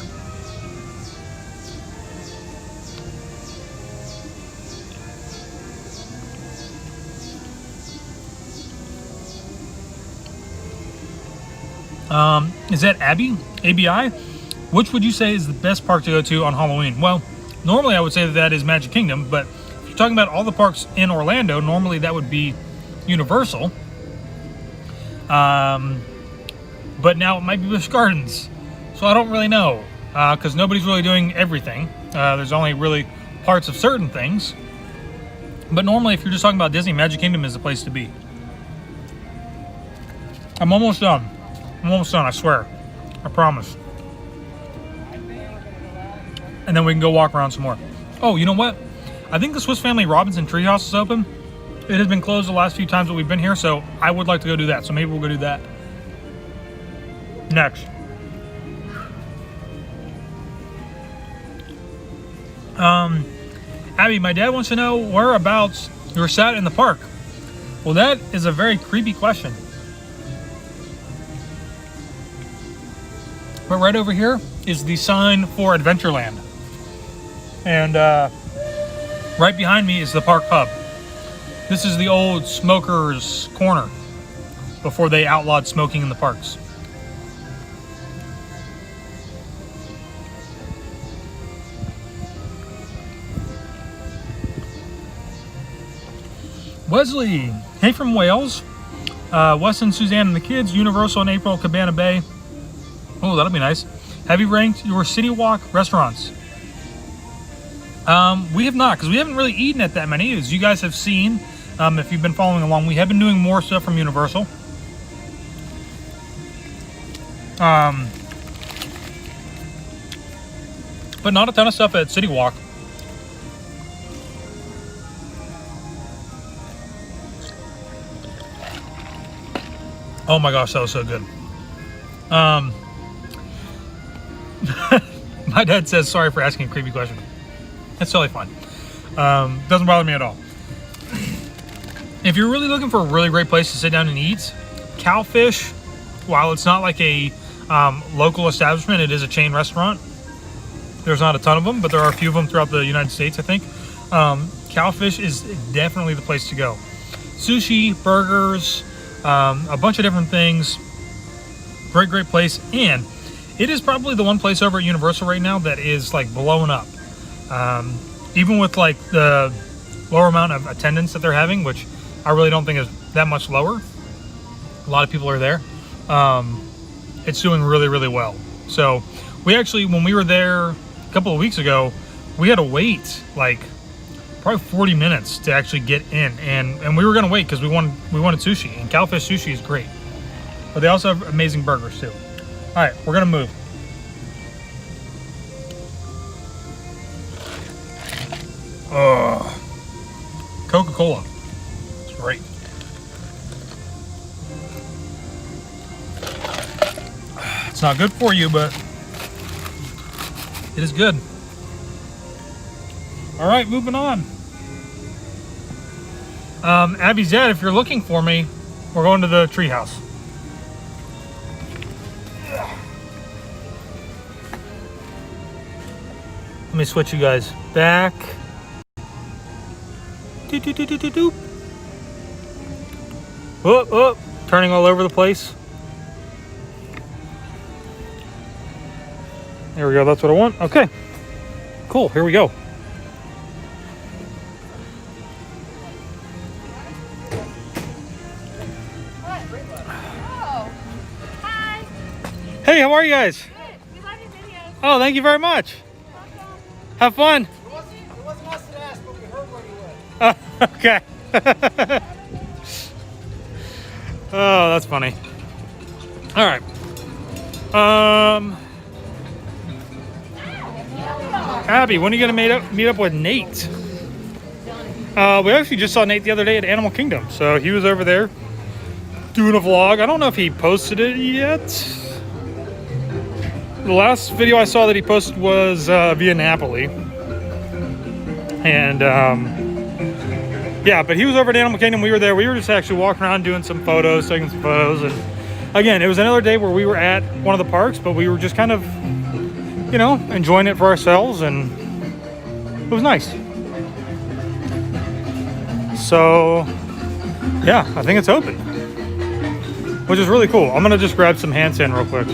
Is that Abby? ABI? Which would you say is the best park to go to on Halloween? Well, normally I would say that is Magic Kingdom, but if you're talking about all the parks in Orlando, normally that would be Universal. But now it might be Busch Gardens. So I don't really know, because nobody's really doing everything. There's only really parts of certain things. But normally, if you're just talking about Disney, Magic Kingdom is the place to be. I'm almost done. I swear. I promise. And then we can go walk around some more. Oh, you know what? I think the Swiss Family Robinson Treehouse is open. It has been closed the last few times that we've been here, so I would like to go do that. So maybe we'll go do that. Next. Abby, my dad wants to know whereabouts you're sat in the park. Well, that is a very creepy question. But right over here is the sign for Adventureland. And right behind me is the park hub. This is the old Smokers Corner before they outlawed smoking in the parks. Wesley, hey from Wales. Weston, Suzanne, and the kids. Universal in April, Cabana Bay. Oh, that'll be nice. Have you ranked your City Walk restaurants? We have not, because we haven't really eaten at that many. As you guys have seen, if you've been following along, we have been doing more stuff from Universal. But not a ton of stuff at City Walk. Oh my gosh, that was so good. My dad says, sorry for asking a creepy question. That's totally fine. Doesn't bother me at all. If you're really looking for a really great place to sit down and eat, Cowfish, while it's not like a local establishment, it is a chain restaurant. There's not a ton of them, but there are a few of them throughout the United States, I think. Cowfish is definitely the place to go. Sushi, burgers, a bunch of different things. Great place. And it is probably the one place over at Universal right now that is like blowing up. Even with like the lower amount of attendance that they're having, which I really don't think is that much lower. A lot of people are there. It's doing really well. So we actually, when we were there a couple of weeks ago, we had to wait like probably 40 minutes to actually get in, and we were gonna wait because we wanted sushi, and Cowfish Sushi is great, but they also have amazing burgers too. All right, we're gonna move. Coca-Cola, it's great. It's not good for you, but it is good. All right, moving on. Abby's dad, if you're looking for me, we're going to the treehouse. Let me switch you guys back. Doop. Oh, turning all over the place. There we go, that's what I want. Okay, cool, here we go. Hey, how are you guys? We love your videos. Oh, thank you very much. Have fun. It wasn't us that asked, but we heard where you went. Okay. Oh, that's funny. All right. Abby, when are you gonna meet up with Nate? We actually just saw Nate the other day at Animal Kingdom, so he was over there doing a vlog. I don't know if he posted it yet. The last video I saw that he posted was via Napoli, and yeah, but he was over at Animal Kingdom. We were there. We were just actually walking around doing some photos, taking some photos, and again, it was another day where we were at one of the parks, but we were just kind of, you know, enjoying it for ourselves, and it was nice. So yeah, I think it's open, which is really cool. I'm gonna just grab some hand sand real quick.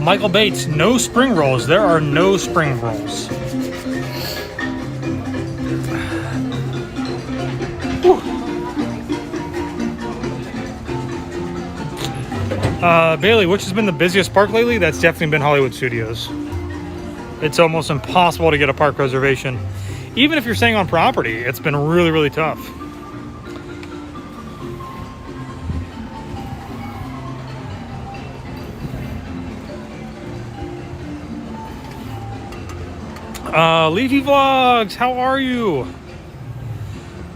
Michael Bates, no spring rolls. There are no spring rolls. Bailey, which has been the busiest park lately? That's definitely been Hollywood Studios. It's almost impossible to get a park reservation. Even if you're staying on property, it's been really, really tough. Leafy Vlogs, how are you?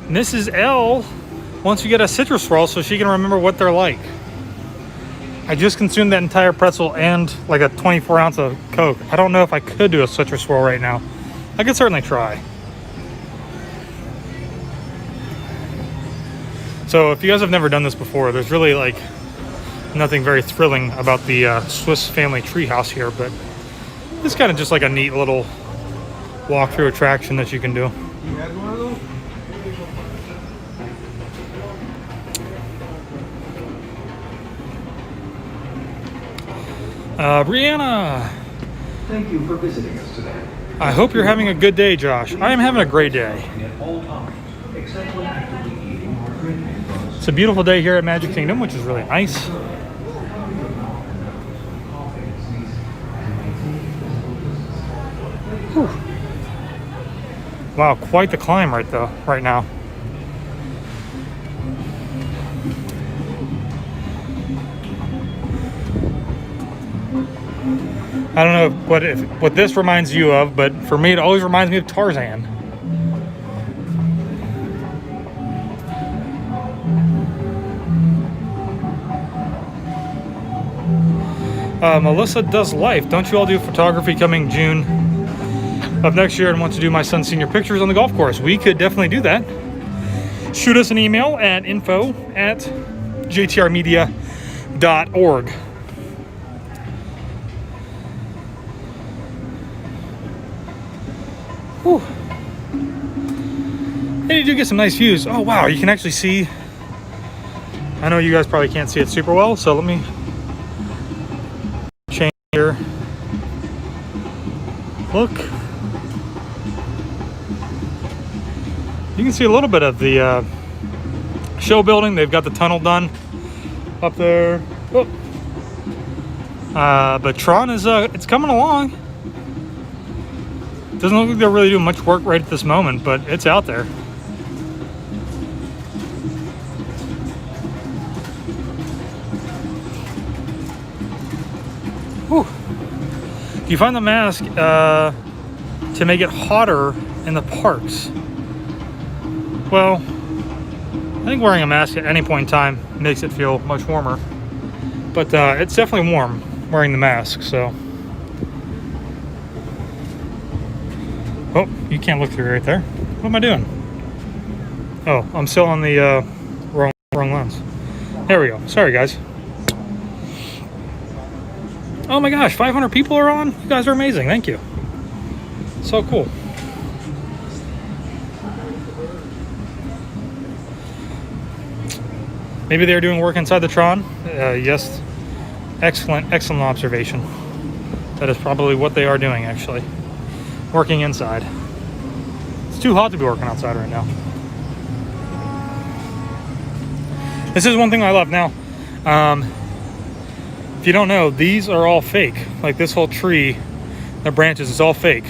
Mrs. L wants to get a citrus swirl so she can remember what they're like. I just consumed that entire pretzel and like a 24 ounce of Coke. I don't know if I could do a citrus swirl right now. I could certainly try. So if you guys have never done this before, there's really like nothing very thrilling about the Swiss Family Treehouse here, but it's kind of just like a neat little walk-through attraction that you can do. You had one of those? Brianna, Thank you for visiting us today. I hope you're having a good day, Josh. I am having a great day. At all times, except when actively eating or drinking. It's a beautiful day here at Magic Kingdom, which is really nice. Whew. Wow, quite the climb right now. I don't know what this reminds you of, but for me, it always reminds me of Tarzan. Melissa does life. Don't you all do photography coming June of next year and want to do my son's senior pictures on the golf course? We could definitely do that. Shoot us an email at info@jtrmedia.org. Whew. And you do get some nice views. Oh wow, you can actually see. I know you guys probably can't see it super well, so let me change here. Look. You can see a little bit of the show building. They've got the tunnel done up there. Oh. But Tron is it's coming along. Doesn't look like they're really doing much work right at this moment, but it's out there. Whew. Do you find the mask to make it hotter in the parks? Well, I think wearing a mask at any point in time makes it feel much warmer. But it's definitely warm wearing the mask, so. Oh, you can't look through right there. What am I doing? Oh, I'm still on the wrong lens. There we go. Sorry, guys. Oh my gosh, 500 people are on? You guys are amazing. Thank you. So cool. Maybe they're doing work inside the Tron. Yes. Excellent observation. That is probably what they are doing, actually. Working inside. It's too hot to be working outside right now. This is one thing I love. Now, if you don't know, these are all fake. Like this whole tree, the branches, is all fake.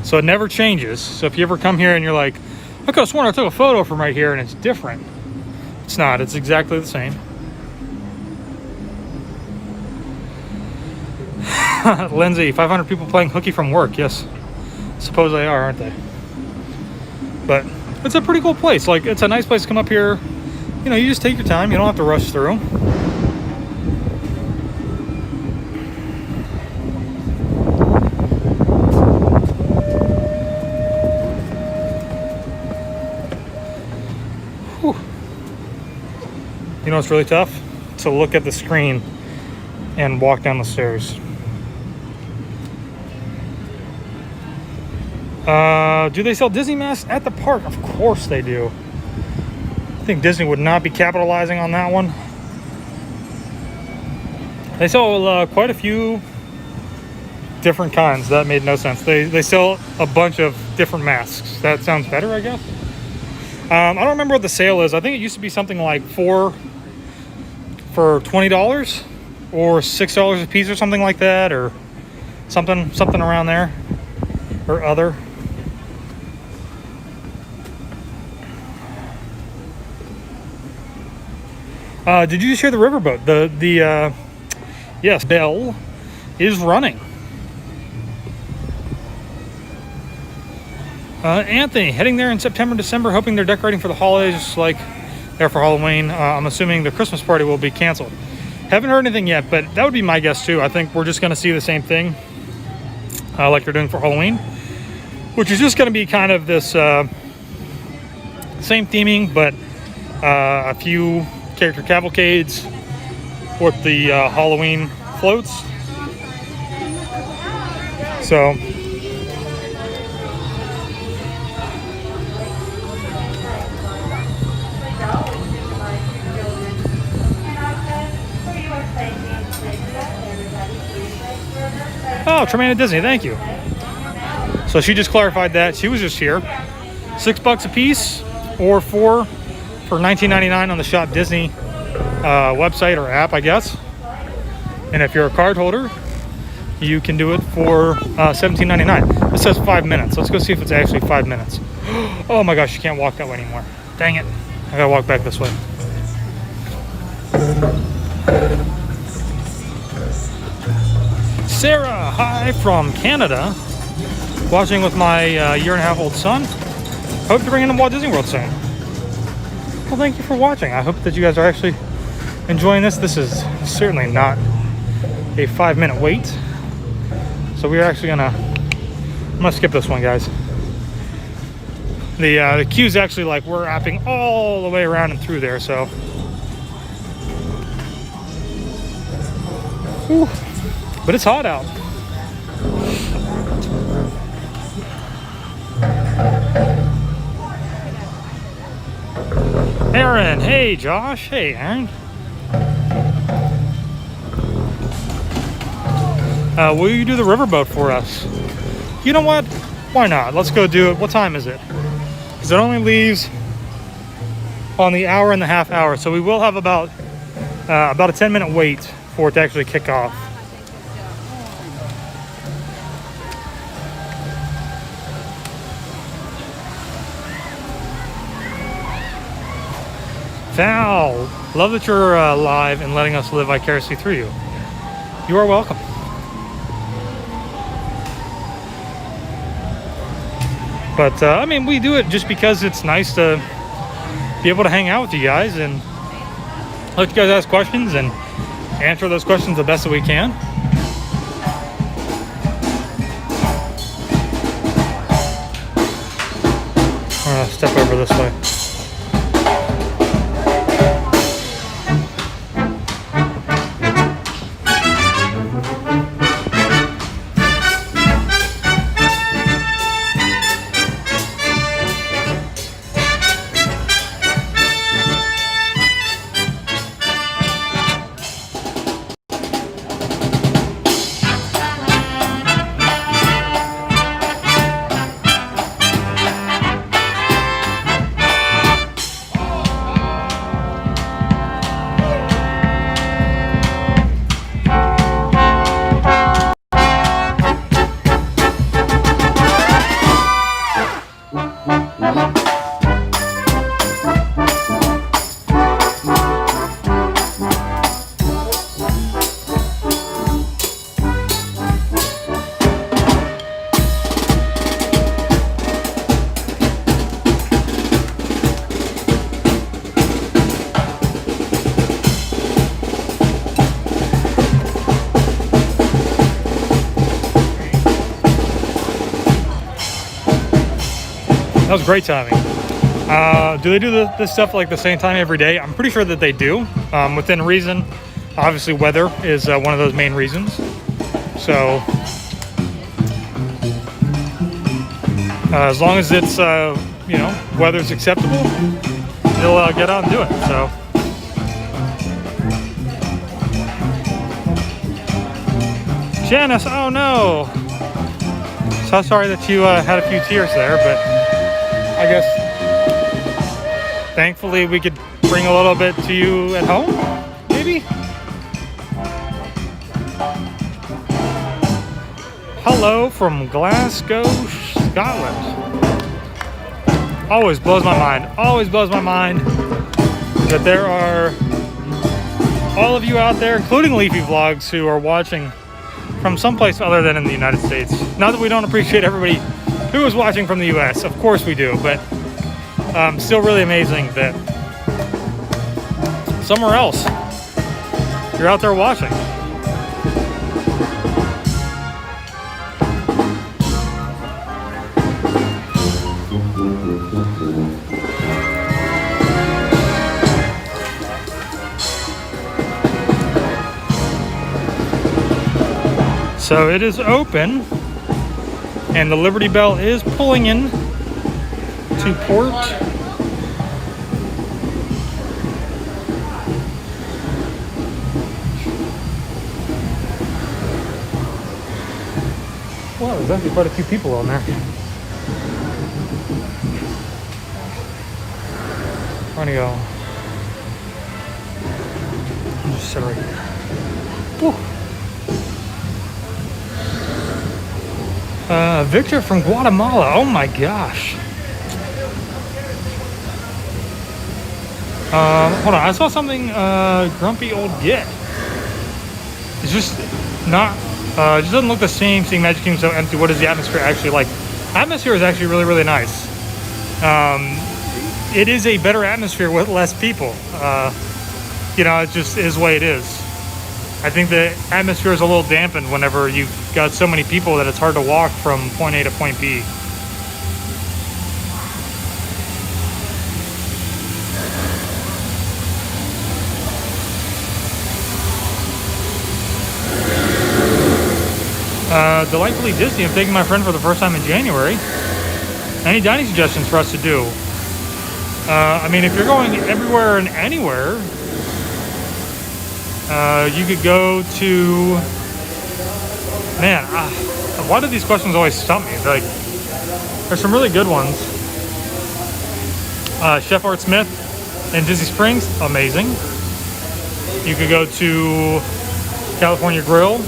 So it never changes. So if you ever come here and you're like, I could have sworn I took a photo from right here and it's different. It's not. It's exactly the same. Lindsay, 500 people playing hooky from work. Yes. Suppose they are, aren't they? But it's a pretty cool place. Like, it's a nice place to come up here. You know, you just take your time. You don't have to rush through. Whew. You know what's really tough? To look at the screen and walk down the stairs. Do they sell Disney masks at the park? Of course they do. I think Disney would not be capitalizing on that one. They sell quite a few different kinds. That made no sense. They sell a bunch of different masks. That sounds better, I guess. I don't remember what the sale is. I think it used to be something like $4 for $20 or $6 a piece or something like that, or something around there, or other. Did you just hear the riverboat? Yes, Belle is running. Anthony, heading there in September, December, hoping they're decorating for the holidays like there for Halloween. I'm assuming the Christmas party will be canceled. Haven't heard anything yet, but that would be my guess too. I think we're just going to see the same thing like they're doing for Halloween, which is just going to be kind of this same theming, but a few character cavalcades with the Halloween floats. So oh, Tremaine at Disney, thank you. So she just clarified that. She was just here. $6 a piece or $4 for $19.99 on the Shop Disney website or app, I guess. And if you're a card holder, you can do it for $17.99. It says 5 minutes. Let's go see if it's actually 5 minutes. Oh my gosh, you can't walk that way anymore. Dang it. I gotta walk back this way. Sarah, hi from Canada. Watching with my year-and-a-half-old son. Hope to bring him to Walt Disney World soon. Well, thank you for watching. I hope that you guys are actually enjoying this. This is certainly not a 5-minute wait. So we're actually I'm gonna skip this one, guys. The queue's actually like we're wrapping all the way around and through there, so. Whew. But it's hot out. Aaron, hey Josh, hey Aaron. Will you do the riverboat for us? You know what? Why not? Let's go do it. What time is it? because it only leaves on the hour and a half hour. So we will have about a 10-minute wait for it to actually kick off. Val, love that you're live and letting us live vicariously through you. You are welcome. But I mean, we do it just because it's nice to be able to hang out with you guys and let you guys ask questions and answer those questions the best that we can. I'm gonna step over this way. That was great timing. Do they do this stuff like the same time every day? I'm pretty sure that they do, within reason. Obviously, weather is one of those main reasons. So, as long as it's, weather's acceptable, they'll get out and do it. So, Janice, oh no. So sorry that you had a few tears there, but I guess thankfully we could bring a little bit to you at home, maybe? Hello from Glasgow, Scotland. Always blows my mind that there are all of you out there, including Leafy Vlogs, who are watching from someplace other than in the United States. Not that we don't appreciate everybody who is watching from the US, of course we do, but still really amazing that somewhere else you're out there watching. So it is open, and the Liberty Belle is pulling in to port. Wow, there's actually quite a few people on there. Where'd he go? I'll just sit right here. Woo. Victor from Guatemala. Oh my gosh. Hold on. I saw something. Grumpy old git. It's just not. It just doesn't look the same. Seeing Magic Kingdom so empty. What is the atmosphere actually like? Atmosphere is actually really, really nice. It is a better atmosphere with less people. It just is the way it is. I think the atmosphere is a little dampened whenever you've got so many people that it's hard to walk from point A to point B. Delightfully Disney. I'm taking my friend for the first time in January. Any dining suggestions for us to do? I mean, if you're going everywhere and anywhere, you could go to, man, why do these questions always stump me? Like, there's some really good ones. Chef Art Smith in Disney Springs, amazing. You could go to California Grill,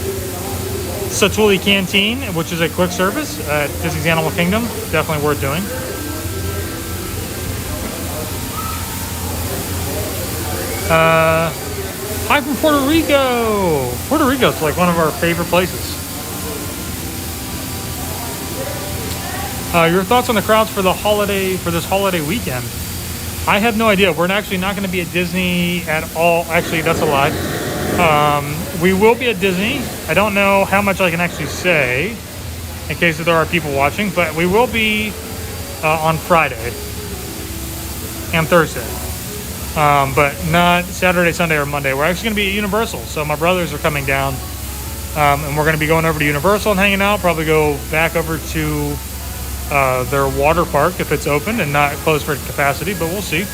Satuli Canteen, which is a quick service at Disney's Animal Kingdom, definitely worth doing. Hi from Puerto Rico. Puerto Rico's like one of our favorite places. Your thoughts on the crowds for this holiday weekend? I have no idea. We're actually not going to be at Disney at all. Actually, that's a lie. We will be at Disney. I don't know how much I can actually say in case there are people watching, but we will be on Friday and Thursday. But not Saturday, Sunday, or Monday. We're actually going to be at Universal. So my brothers are coming down, and we're going to be going over to Universal and hanging out. Probably go back over to their water park if it's open and not closed for capacity, but we'll see.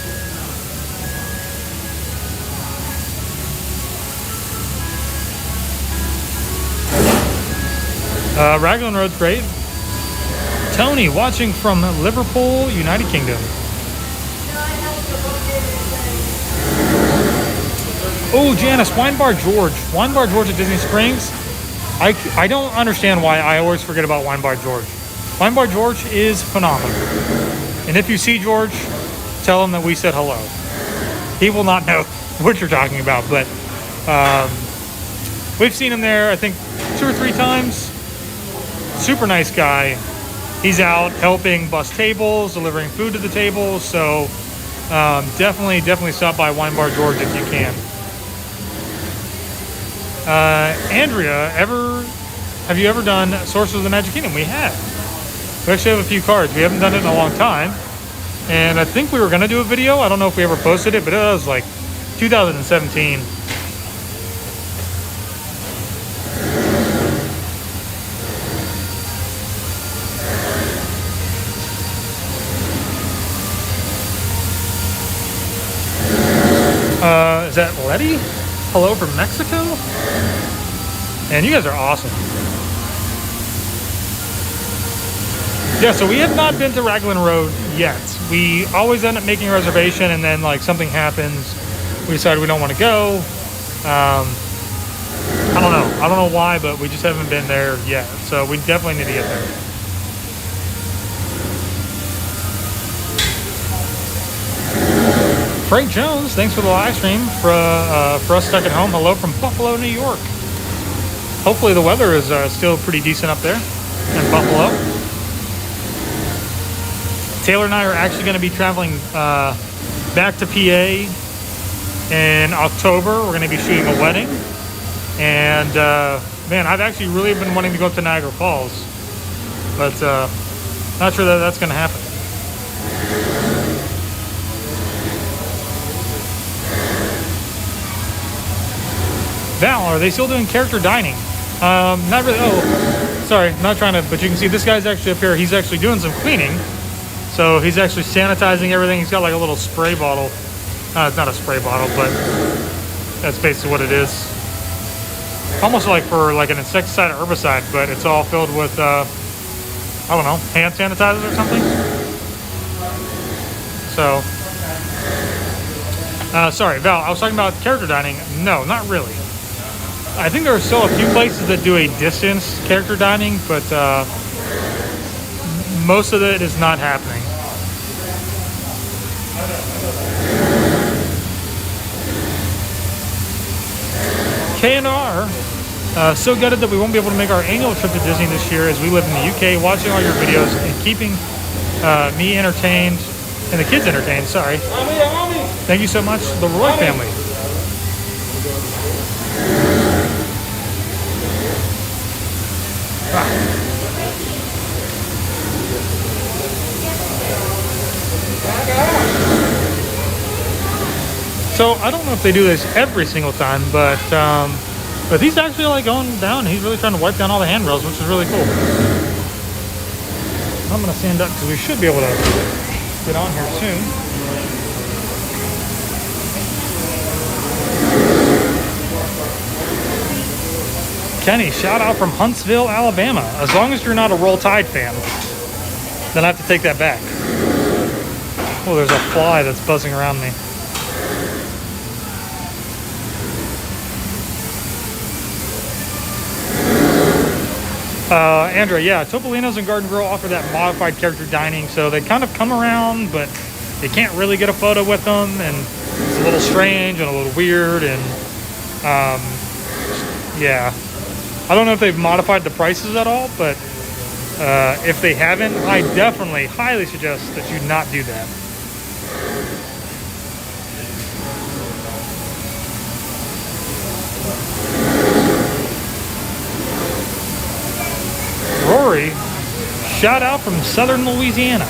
Raglan Road's great. Tony watching from Liverpool, United Kingdom. Oh, Janice, Wine Bar George. Wine Bar George at Disney Springs. I don't understand why I always forget about Wine Bar George. Wine Bar George is phenomenal. And if you see George, tell him that we said hello. He will not know what you're talking about, but we've seen him there, I think, 2 or 3 times. Super nice guy. He's out helping bus tables, delivering food to the tables, so definitely stop by Wine Bar George if you can. Andrea, have you ever done Sorcerers of the Magic Kingdom? We have. We actually have a few cards. We haven't done it in a long time. And I think we were going to do a video. I don't know if we ever posted it, but it was like 2017. Is that Letty? Hello from Mexico? And you guys are awesome. Yeah, so we have not been to Raglan Road yet. We always end up making a reservation and then like something happens. We decide we don't want to go. I don't know why, but we just haven't been there yet. So we definitely need to get there. Frank Jones, thanks for the live stream. For us stuck at home, hello from Buffalo, New York. Hopefully the weather is still pretty decent up there in Buffalo. Taylor and I are actually going to be traveling back to PA in October. We're going to be shooting a wedding. And man, I've actually really been wanting to go up to Niagara Falls. But not sure that that's going to happen. Val, are they still doing character dining? Not really. Oh, sorry, not trying to, but you can see this guy's actually up here. He's actually doing some cleaning. So he's actually sanitizing everything. He's got like a little spray bottle. It's not a spray bottle, but that's basically what it is. Almost like for like an insecticide or herbicide, but it's all filled with, I don't know, hand sanitizer or something. So, sorry, Val, I was talking about character dining. No, not really. I think there are still a few places that do a distance character dining, but most of it is not happening. K&R, so gutted that we won't be able to make our annual trip to Disney this year as we live in the UK, watching all your videos and keeping me entertained and the kids entertained. Sorry. Thank you so much, the Roy family. So I don't know if they do this every single time, but he's actually like going down. He's really trying to wipe down all the handrails, which is really cool. I'm gonna stand up because we should be able to get on here soon. Kenny, shout out from Huntsville, Alabama. As long as you're not a Roll Tide fan, then I have to take that back. Oh, there's a fly that's buzzing around me. Andrea, yeah, Topolino's and Garden Grill offer that modified character dining, so they kind of come around, but you can't really get a photo with them, and it's a little strange and a little weird, and yeah. I don't know if they've modified the prices at all, but if they haven't, I definitely highly suggest that you not do that. Rory, shout out from Southern Louisiana.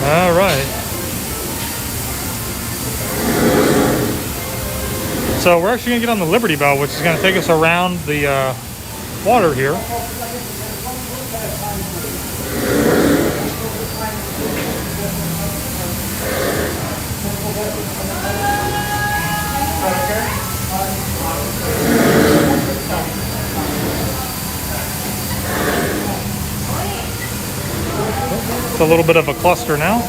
All right. So we're actually gonna get on the Liberty Bell, which is gonna take us around the water here. It's a little bit of a cluster now.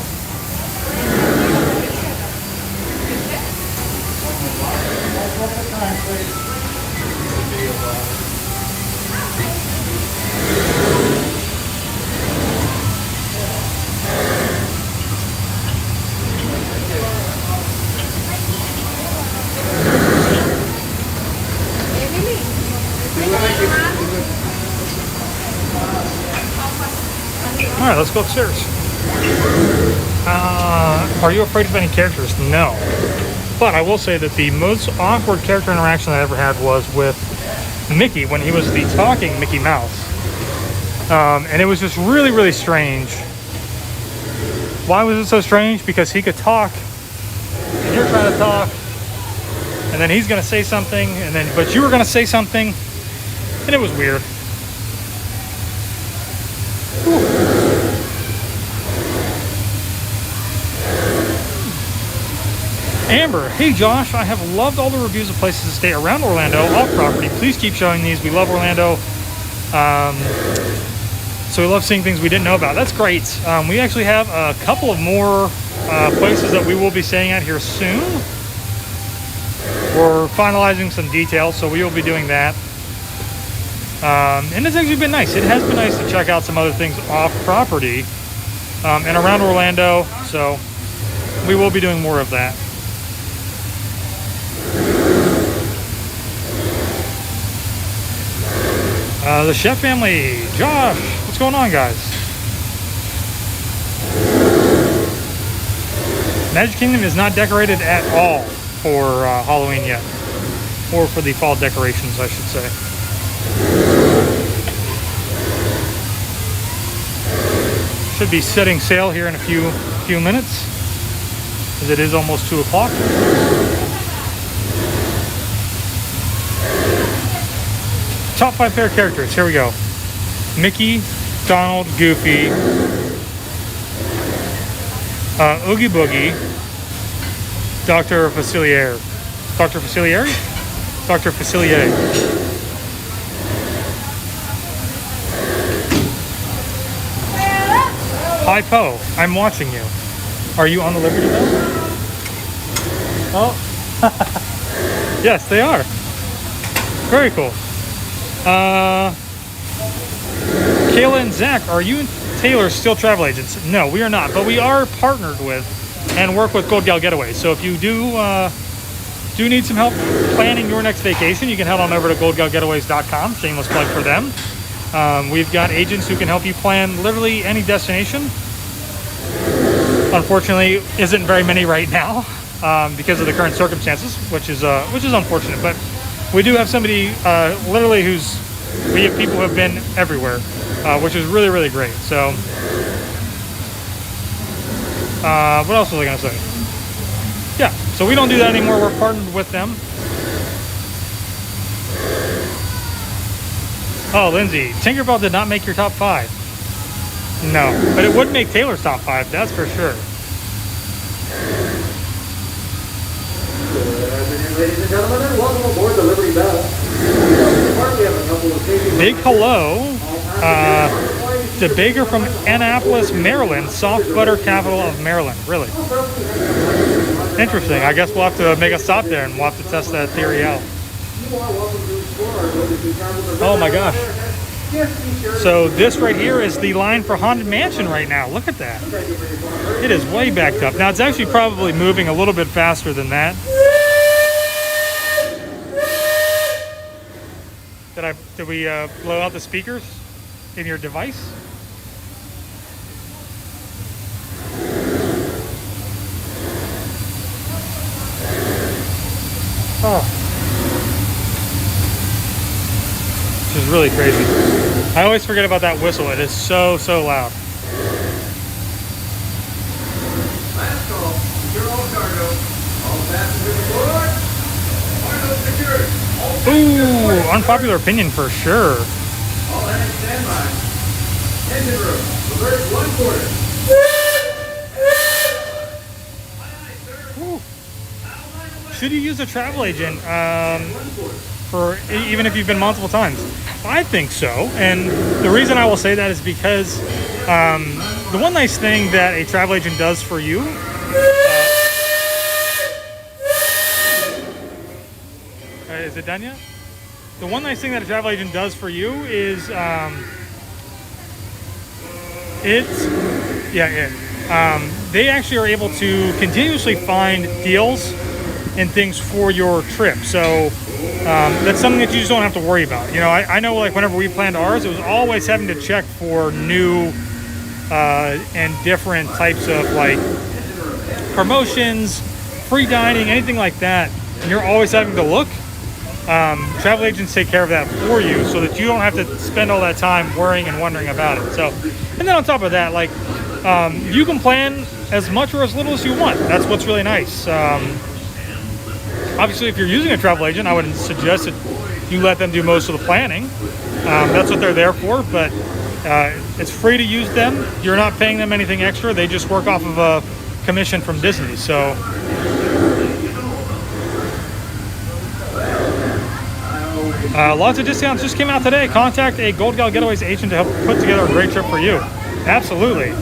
All right, let's go upstairs. Are you afraid of any characters? No. But I will say that the most awkward character interaction I ever had was with Mickey when he was the talking Mickey Mouse. And it was just really, really strange. Why was it so strange? Because he could talk, and you're trying to talk, and then he's going to say something, and then but you were going to say something, and it was weird. Amber, hey Josh, I have loved all the reviews of places to stay around Orlando, off property. Please keep showing these. We love Orlando. So we love seeing things we didn't know about. That's great. We actually have a couple of more places that we will be staying at here soon. We're finalizing some details, so we will be doing that. And it's actually been nice. It has been nice to check out some other things off property and around Orlando. So we will be doing more of that. The Chef family, Josh, what's going on, guys? Magic Kingdom is not decorated at all for Halloween yet, or for the fall decorations, I should say. Should be setting sail here in a few minutes, as it is almost 2 o'clock. Top 5 favorite characters. Here we go. Mickey, Donald, Goofy, Oogie Boogie, Dr. Facilier. Dr. Facilieri? Dr. Facilier. Hi Poe, I'm watching you. Are you on the Liberty Bell? Oh. Yes, they are. Very cool. Kayla and Zach, are you and Taylor still travel agents? No, we are not, but we are partnered with and work with Gold Gal Getaways. So if you do need some help planning your next vacation, you can head on over to goldgalgetaways.com. Shameless plug for them. We've got agents who can help you plan literally any destination. Unfortunately, isn't very many right now because of the current circumstances, which is unfortunate. But we do have somebody literally we have people who have been everywhere, which is really, really great. So, what else was I going to say? Yeah, so we don't do that anymore. We're partnered with them. Oh, Lindsay, Tinkerbell did not make your top 5. No, but it would make Taylor's top 5, that's for sure. Good afternoon, ladies and gentlemen, and welcome aboard the Liberty Bell. Big hello to Baker from Annapolis, Maryland, soft butter capital of Maryland. Really interesting. I guess we'll have to make a stop there and we'll have to test that theory out. Oh my gosh. So this right here is the line for Haunted Mansion right now. Look at that. It is way backed up. Now it's actually probably moving a little bit faster than that. Did we blow out the speakers in your device? Oh. This is really crazy. I always forget about that whistle. It is so loud. Last call. Secure all cargo. All passengers aboard. Cargo secured. Ooh, unpopular opinion for sure. All hands stand by. Engine room. Reverse 1/4. Should you use a travel agent for even if you've been multiple times? I think so, and the reason I will say that is because the one nice thing that a travel agent does for you is it done yet? The one nice thing that a travel agent does for you is they actually are able to continuously find deals and things for your trip. So that's something that you just don't have to worry about. You know, I know like whenever we planned ours, it was always having to check for new and different types of like promotions, free dining, anything like that. And you're always having to look. Travel agents take care of that for you so that you don't have to spend all that time worrying and wondering about it. So, and then on top of that, like you can plan as much or as little as you want. That's what's really nice. Obviously, if you're using a travel agent, I would suggest that you let them do most of the planning. That's what they're there for, but it's free to use them. You're not paying them anything extra. They just work off of a commission from Disney. So lots of discounts just came out today. Contact a Gold Gal Getaways agent to help put together a great trip for you. Absolutely.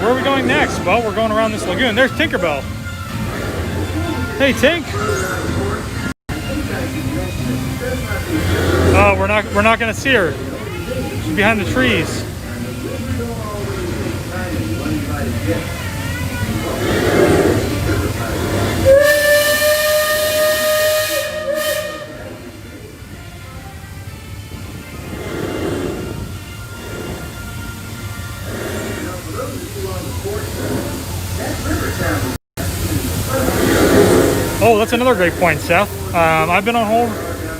Where are we going next? Well, we're going around this lagoon. There's Tinkerbell. Hey, Tink. Oh, we're not gonna see her. She's behind the trees. Oh, that's another great point, Seth. I've been on hold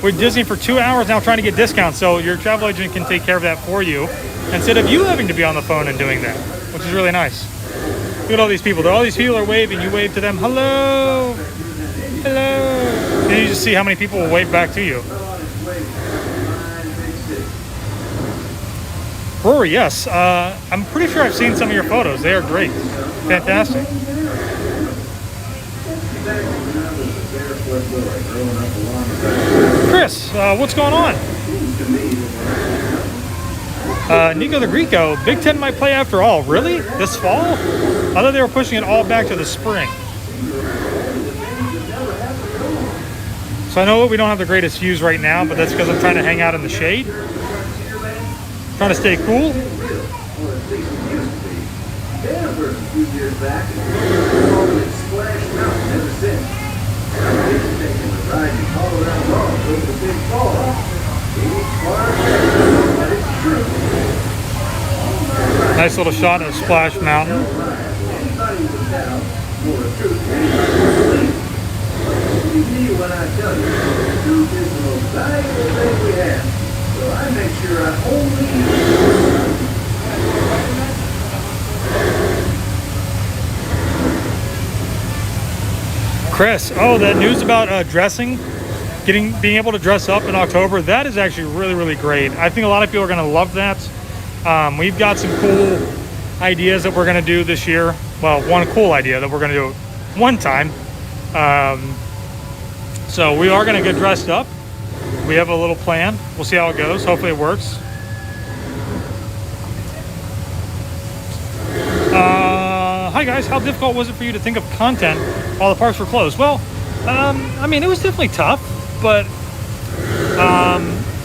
with Disney for 2 hours now trying to get discounts, so your travel agent can take care of that for you instead of you having to be on the phone and doing that, which is really nice. Look at all these people. All these people are waving. You wave to them. Hello. Hello. And you just see how many people will wave back to you. Rory, yes. I'm pretty sure I've seen some of your photos. They are great. Fantastic. Chris, what's going on? Nico the Greco, Big Ten might play after all. Really? This fall? I thought they were pushing it all back to the spring. So I know we don't have the greatest views right now, but that's because I'm trying to hang out in the shade. Trying to stay cool. Nice little shot of Splash Mountain. Chris, oh, that news about dressing, being able to dress up in October, that is actually really, really great. I think a lot of people are going to love that. We've got some cool ideas that we're going to do this year. Well, one cool idea that we're going to do one time. So we are going to get dressed up. We have a little plan. We'll see how it goes. Hopefully it works. Hi guys, how difficult was it for you to think of content while the parks were closed? Well, I mean, it was definitely tough, but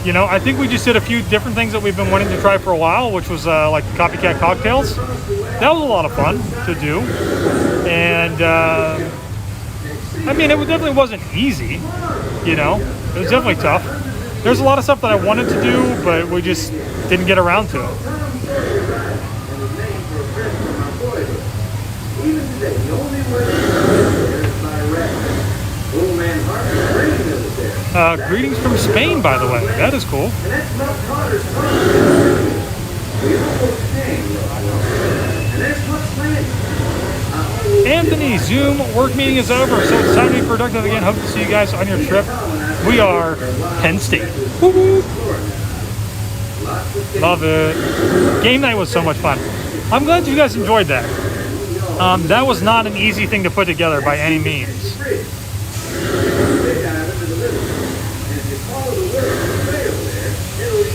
you know, I think we just did a few different things that we've been wanting to try for a while, which was like copycat cocktails. That was a lot of fun to do, and I mean, it definitely wasn't easy. You know, it was definitely tough. There's a lot of stuff that I wanted to do, but we just didn't get around to it. Even today, the only way there is by record. Old man Harper's brain is there. Greetings from Spain, by the way. That is cool. And that's Mutt Potter's farm. We almost hang, and that's Mutt's plan. Anthony, Zoom work meeting is over, so it's time to be productive again. Hope to see you guys on your trip. We are Penn State. Woo-hoo. Love it. Game night was so much fun. I'm glad you guys enjoyed that. That was not an easy thing to put together by any means.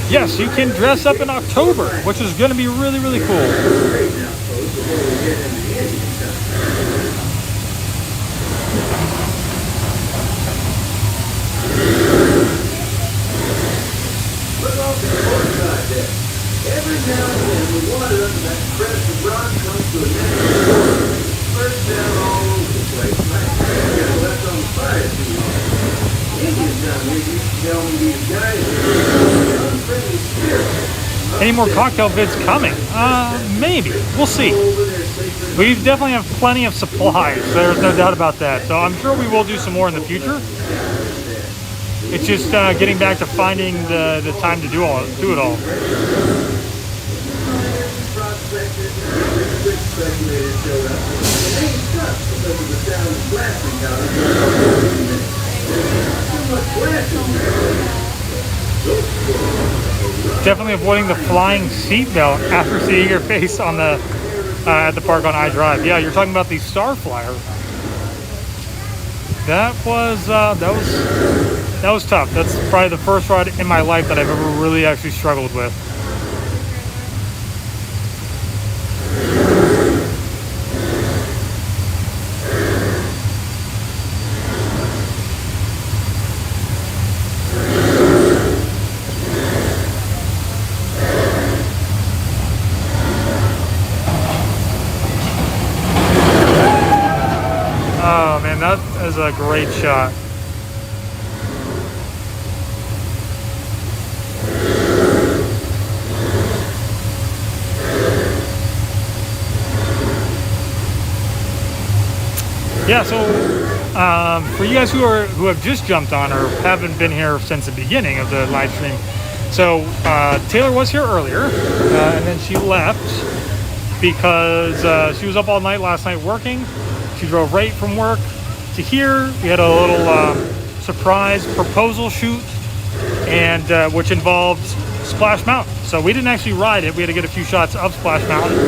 Yes, you can dress up in October, which is going to be really, really cool. Every now and then, the water under that crest of rock comes to a natural first down all over the place. I got left on the fire too long. Indians down here used to tell me these guys are unfriendly spirits. Any more cocktail vids coming? Maybe. We'll see. We definitely have plenty of supplies. There's no doubt about that. So I'm sure we will do some more in the future. It's just getting back to finding the time to do it all. Definitely avoiding the flying seatbelt after seeing your face on the at the park on iDrive. Yeah, you're talking about the Star Flyer. That was tough. That's probably the first ride in my life that I've ever really actually struggled with. Oh man, that is a great shot. Yeah, so for you guys who have just jumped on or haven't been here since the beginning of the live stream, so Taylor was here earlier, and then she left because she was up all night last night working. She drove right from work to here. We had a little surprise proposal shoot, and which involved Splash Mountain. So we didn't actually ride it. We had to get a few shots of Splash Mountain,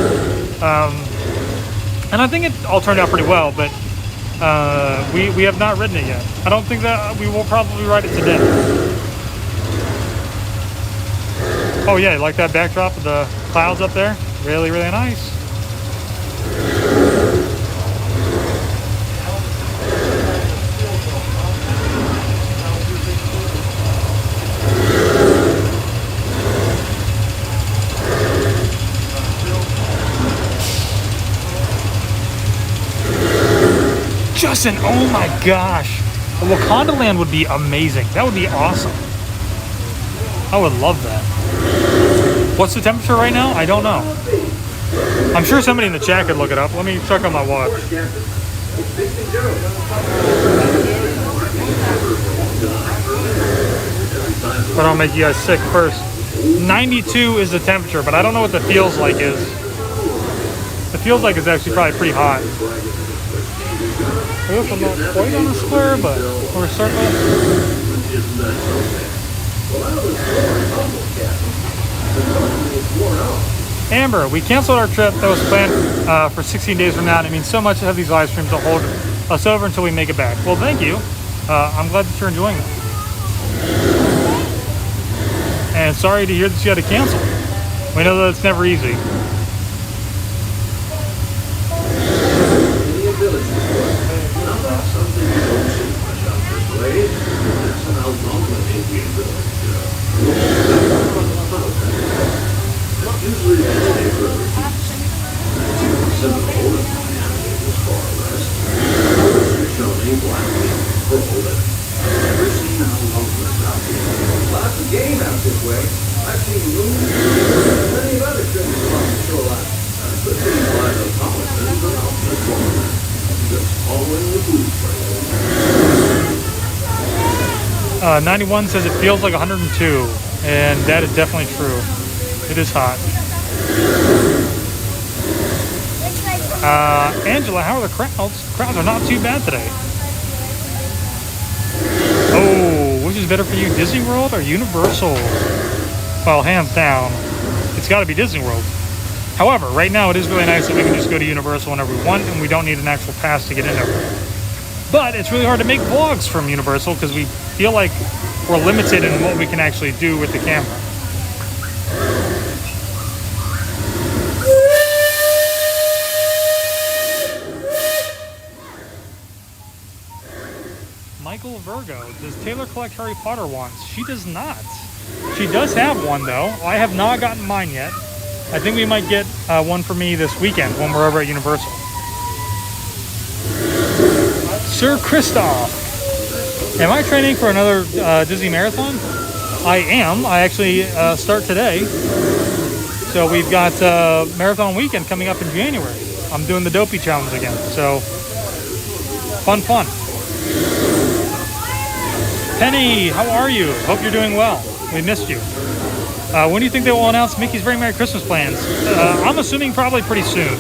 and I think it all turned out pretty well, but we have not ridden it yet. I don't think that we will probably ride it today. Oh yeah, like that backdrop of the clouds up there? Really, really nice. Justin, oh my gosh. Wakanda Land would be amazing. That would be awesome. I would love that. What's the temperature right now? I don't know. I'm sure somebody in the chat could look it up. Let me check on my watch. But I'll make you guys sick first. 92 is the temperature, but I don't know what the feels like is. The feels like is actually probably pretty hot. I guess I'm not quite on a square, but we're starting Amber, we canceled our trip that was planned for 16 days from now, and it means so much to have these live streams to hold us over until we make it back. Well, thank you. I'm glad that you're enjoying it. And sorry to hear that you had to cancel. We know that it's never easy. Any ability for it. Now that's something you don't see much of this way. That's an outgoing Indian village. Usually it's a further east. Seminole and Miami is far west. Shoshone, Blackfeet, Purple, never seen how Loughman out here. Lots of game out this way. I've seen moons and plenty of other trips along the shoreline. But things like the Thomases are out in the corner. Just following the food trail. 91 says it feels like 102, and that is definitely true. It is hot. Angela, how are the crowds? Crowds are not too bad today. Oh, which is better for you, Disney World or Universal? Well, hands down, it's got to be Disney World. However, right now it is really nice that we can just go to Universal whenever we want, and we don't need an actual pass to get in there. But it's really hard to make vlogs from Universal because we feel like we're limited in what we can actually do with the camera. Michael Virgo, does Taylor collect Harry Potter ones? She does not. She does have one though. I have not gotten mine yet. I think we might get one for me this weekend when we're over at Universal. Sir Christoph, am I training for another Disney Marathon? I am. I actually start today. So we've got Marathon Weekend coming up in January. I'm doing the Dopey Challenge again. So fun. Penny, how are you? Hope you're doing well. We missed you. When do you think they will announce Mickey's Very Merry Christmas plans? I'm assuming probably pretty soon.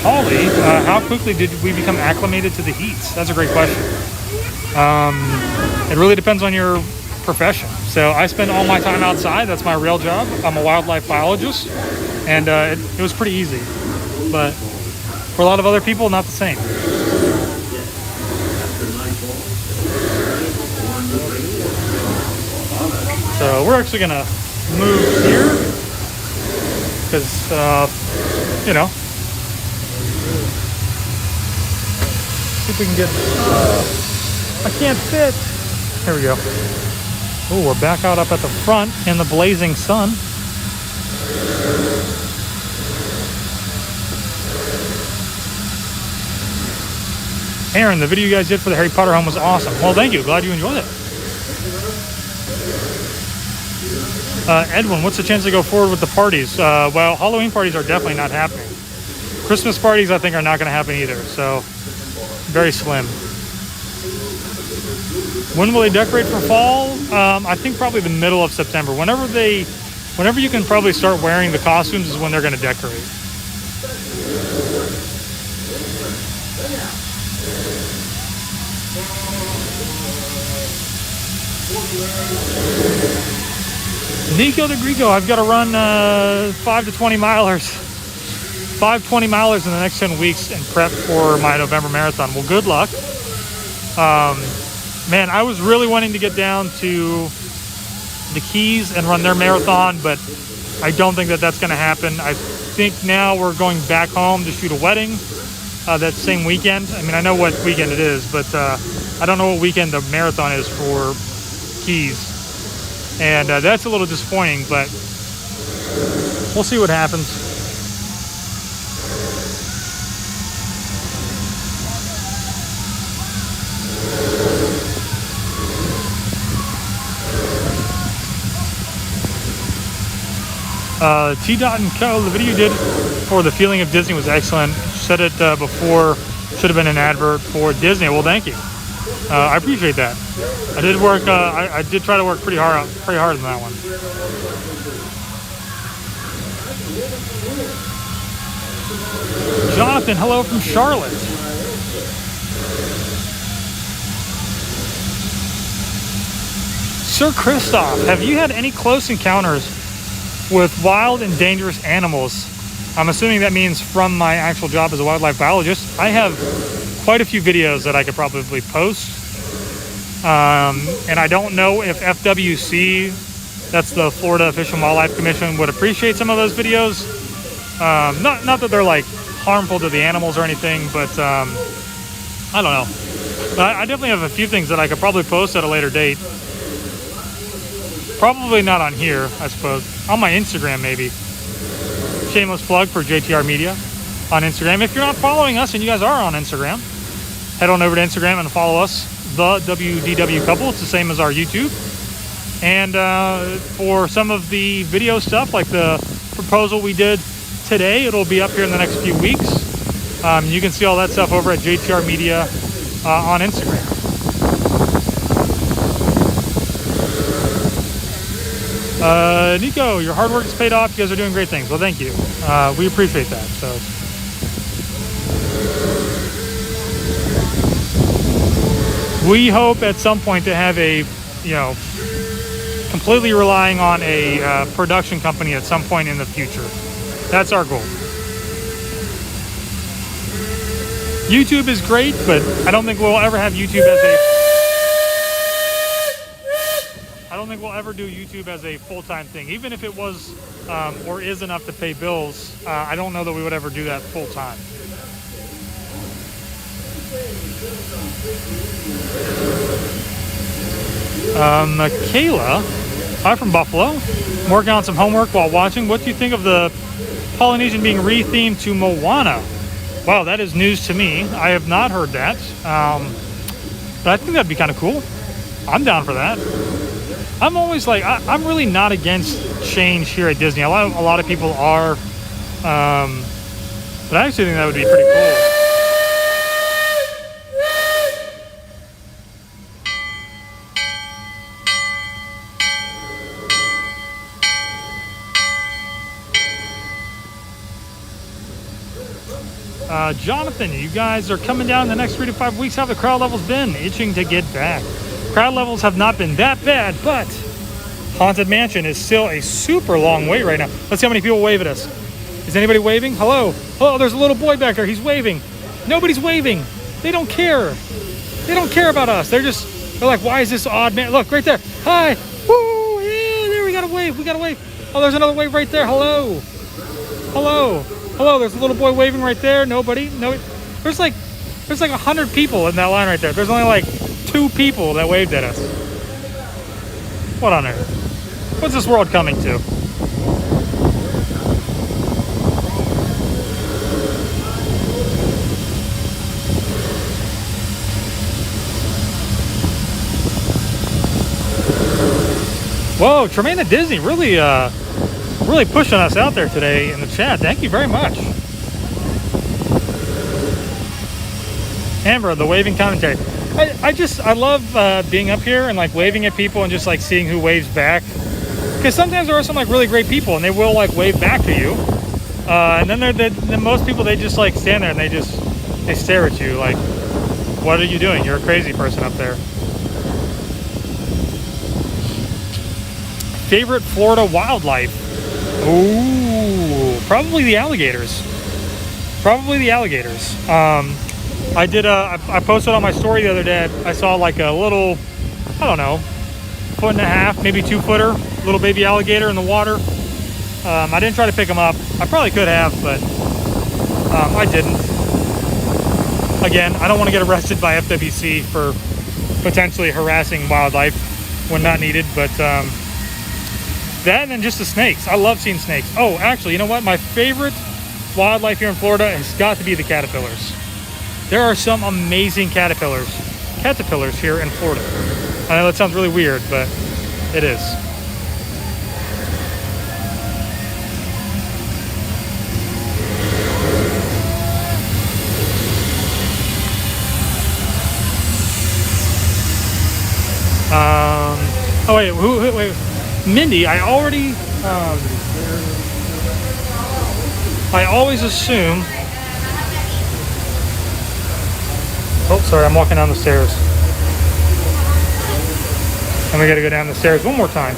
Holly, how quickly did we become acclimated to the heat? That's a great question. It really depends on your profession. So I spend all my time outside. That's my real job. I'm a wildlife biologist, and it was pretty easy. But for a lot of other people, not the same. So we're actually gonna move here because, you know, see if we can get, I can't fit. Here we go. Oh, we're back out up at the front in the blazing sun. Aaron, the video you guys did for the Harry Potter home was awesome. Well, thank you. Glad you enjoyed it. Edwin, what's the chance to go forward with the parties? Well, Halloween parties are definitely not happening. Christmas parties, I think, are not going to happen either. So, very slim. When will they decorate for fall? I think probably the middle of September. Whenever you can probably start wearing the costumes is when they're going to decorate. Nico the Greco, I've got to run 5 to 20 milers. 5 20 milers in the next 10 weeks and prep for my November marathon. Well, good luck. Man, I was really wanting to get down to the Keys and run their marathon, but I don't think that that's going to happen. I think now we're going back home to shoot a wedding that same weekend. I mean, I know what weekend it is, but I don't know what weekend the marathon is for Keys. And that's a little disappointing, but we'll see what happens. T-Dot & Co., the video you did for the Feeling of Disney was excellent. Said it before, should have been an advert for Disney. Well, thank you. I appreciate that. I did work, I did try to work pretty hard on that one. Jonathan, hello from Charlotte. Sir Christoph, have you had any close encounters with wild and dangerous animals? I'm assuming that means from my actual job as a wildlife biologist. I have quite a few videos that I could probably post. And I don't know if FWC, that's the Florida Fish and Wildlife Commission, would appreciate some of those videos. Not that they're like harmful to the animals or anything, but I don't know. But I definitely have a few things that I could probably post at a later date. Probably not on here, I suppose. On my Instagram, maybe. Shameless plug for JTR Media on Instagram. If you're not following us and you guys are on Instagram, head on over to Instagram and follow us, the WDW Couple. It's the same as our YouTube. And for some of the video stuff, like the proposal we did today, it'll be up here in the next few weeks. You can see all that stuff over at JTR Media on Instagram. Nico, your hard work has paid off. You guys are doing great things. Well, thank you. We appreciate that. So, we hope at some point to have a, completely relying on a production company at some point in the future. That's our goal. YouTube is great, but I don't think we'll ever have YouTube as a... I don't think we'll ever do YouTube as a full-time thing. Even if it was or is enough to pay bills, I don't know that we would ever do that full-time. Kayla, hi from Buffalo. I'm working on some homework while watching. What do you think of the Polynesian being rethemed to Moana? Wow, that is news to me. I have not heard that. But I think that'd be kind of cool. I'm down for that. I'm always like, I'm really not against change here at Disney. A lot of people are. But I actually think that would be pretty cool. Jonathan, you guys are coming down in the next 3 to 5 weeks. How have the crowd levels been? Itching to get back. Crowd levels have not been that bad, but Haunted Mansion is still a super long wait right now. Let's see how many people wave at us. Is anybody waving? Hello? Oh, there's a little boy back there. He's waving. Nobody's waving. They don't care. They don't care about us. They're like, why is this odd man? Look, right there. Hi. Woo! Yeah, there, we got a wave. We got a wave. Oh, there's another wave right there. Hello. Hello. Hello, there's a little boy waving right there. Nobody. No. There's like 100 people in that line right there. There's only like 2 people that waved at us. What on earth? What's this world coming to? Whoa, Tremaine at Disney really pushing us out there today in the chat. Thank you very much. Amber, the waving commentary. I love being up here and like waving at people and just like seeing who waves back. Because sometimes there are some like really great people and they will like wave back to you. And then most people, they just like stand there and they stare at you like, what are you doing? You're a crazy person up there. Favorite Florida wildlife? Ooh, probably the alligators. Probably the alligators. I posted on my story the other day. I saw like a little, I don't know, 1.5 foot, maybe 2 footer, little baby alligator in the water. I didn't try to pick him up. I probably could have, but I didn't. Again, I don't want to get arrested by FWC for potentially harassing wildlife when not needed, but that and then just the snakes. I love seeing snakes. Oh, actually, you know what? My favorite wildlife here in Florida has got to be the caterpillars. There are some amazing caterpillars here in Florida. I know that sounds really weird, but it is. Oh wait, Mindy, I always assume. Oh, sorry, I'm walking down the stairs. And we got to go down the stairs one more time.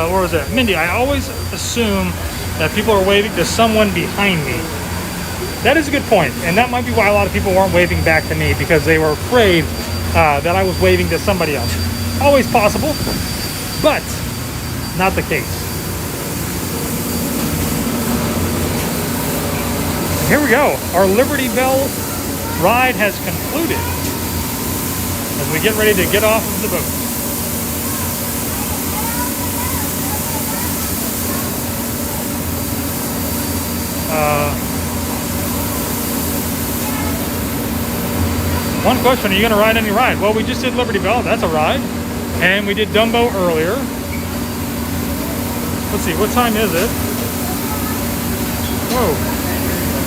Where was that? Mindy, I always assume that people are waving to someone behind me. That is a good point, and that might be why a lot of people weren't waving back to me, because they were afraid that I was waving to somebody else. Always possible, but not the case. Here we go. Our Liberty Belle ride has concluded as we get ready to get off of the boat. One question, are you going to ride any ride? Well, we just did Liberty Belle. That's a ride. And we did Dumbo earlier. Let's see, what time is it? Whoa.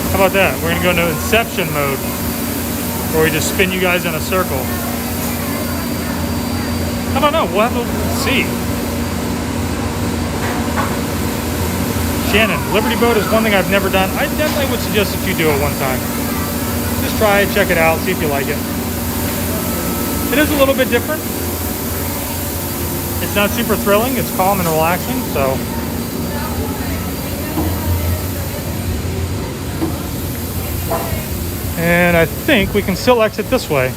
How about that? We're going to go into Inception mode, where we just spin you guys in a circle. I don't know. We'll have to see. Shannon, Liberty Boat is one thing I've never done. I definitely would suggest that you do it one time. Just try it, check it out, see if you like it. It is a little bit different. It's not super thrilling. It's calm and relaxing, so. And I think we can still exit this way.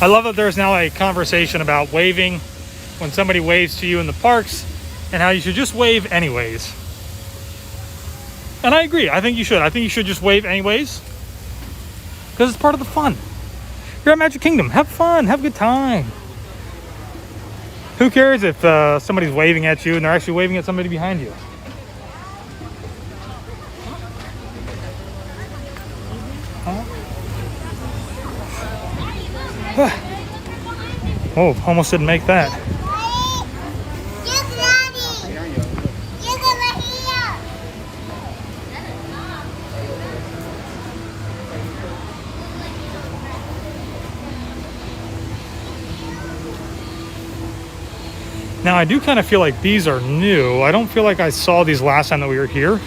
I love that there's now a conversation about waving when somebody waves to you in the parks and how you should just wave anyways. And I agree. I think you should. I think you should just wave anyways, because it's part of the fun. You're at Magic Kingdom. Have fun. Have a good time. Who cares if somebody's waving at you and they're actually waving at somebody behind you? Oh, almost didn't make that. Now, I do kind of feel like these are new. I don't feel like I saw these last time that we were here.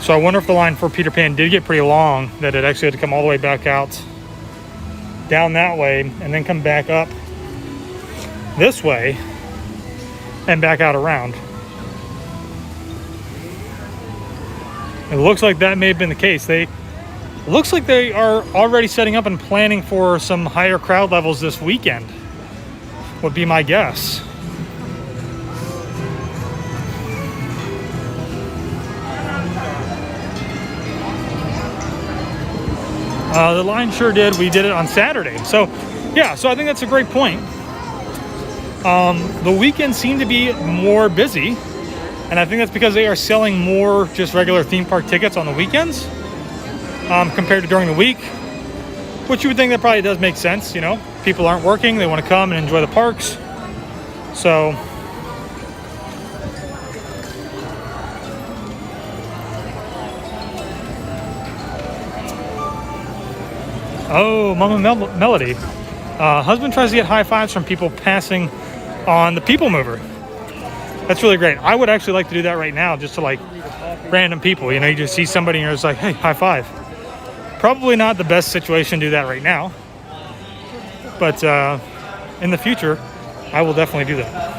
So I wonder if the line for Peter Pan did get pretty long, that it actually had to come all the way back out, down that way, and then come back up this way and back out around. It looks like that may have been the case. Looks like they are already setting up and planning for some higher crowd levels this weekend, would be my guess. The line sure did. We did it on Saturday. So, yeah, so I think that's a great point. The weekends seem to be more busy, and I think that's because they are selling more just regular theme park tickets on the weekends compared to during the week, which you would think that probably does make sense. You know, people aren't working. They want to come and enjoy the parks. So, oh, Mama Melody. Husband tries to get high fives from people passing on the People Mover. That's really great. I would actually like to do that right now, just to like random people. You know, you just see somebody and you're just like, hey, high five. Probably not the best situation to do that right now. But in the future, I will definitely do that.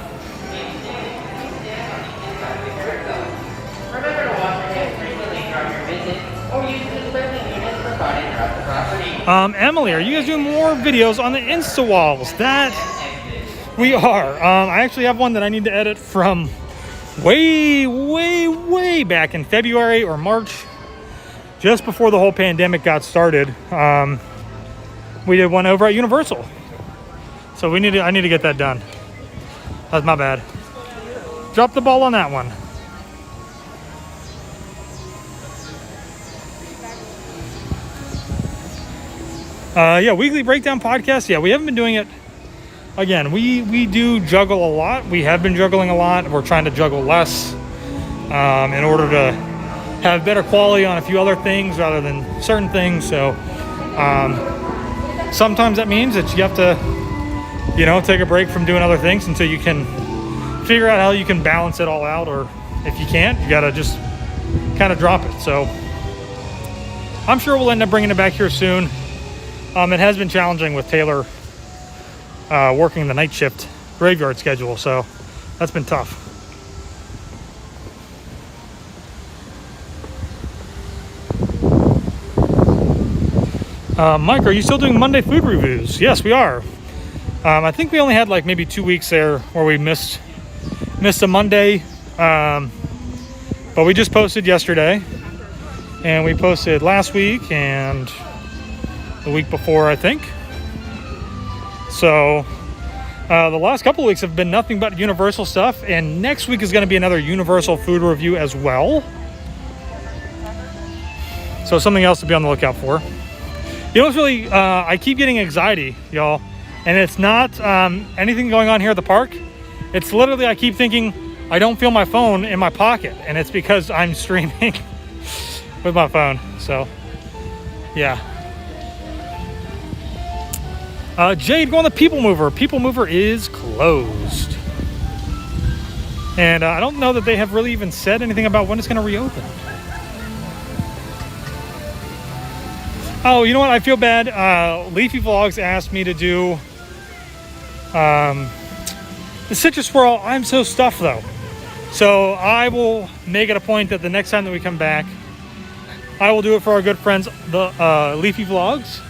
Emily, are you guys doing more videos on the Insta walls? That we are. I actually have one that I need to edit from way back in February or March, just before the whole pandemic got started. We did one over at Universal, so I need to get that done. That's my bad. Drop the ball on that one. Yeah, weekly breakdown podcast. Yeah, we haven't been doing it. Again, we do juggle a lot. We have been juggling a lot. We're trying to juggle less in order to have better quality on a few other things rather than certain things. So sometimes that means that you have to, you know, take a break from doing other things until you can figure out how you can balance it all out, or if you can't, you gotta just kind of drop it. So I'm sure we'll end up bringing it back here soon. It has been challenging with Taylor working the night shift graveyard schedule, so that's been tough. Mike, are you still doing Monday food reviews? Yes, we are. I think we only had like maybe 2 weeks there where we missed a Monday, but we just posted yesterday, and we posted last week and the week before, I think. So the last couple of weeks have been nothing but Universal stuff, and next week is going to be another Universal food review as well. So something else to be on the lookout for. You know what's really, I keep getting anxiety, y'all, and it's not anything going on here at the park. It's literally, I keep thinking I don't feel my phone in my pocket, and it's because I'm streaming with my phone. So, yeah. Jade, go on the People Mover. People Mover is closed. And I don't know that they have really even said anything about when it's going to reopen. Oh, you know what? I feel bad. Leafy Vlogs asked me to do the Citrus Swirl. I'm so stuffed, though. So I will make it a point that the next time that we come back, I will do it for our good friends, the Leafy Vlogs.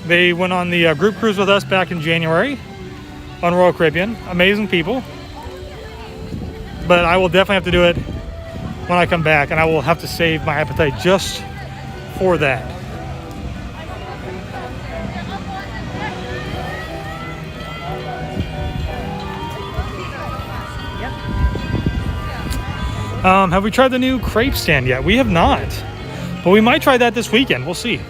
They went on the group cruise with us back in January on Royal Caribbean. Amazing people. But I will definitely have to do it when I come back, and I will have to save my appetite just for that. Have we tried the new crepe stand yet? We have not, but we might try that this weekend. We'll see.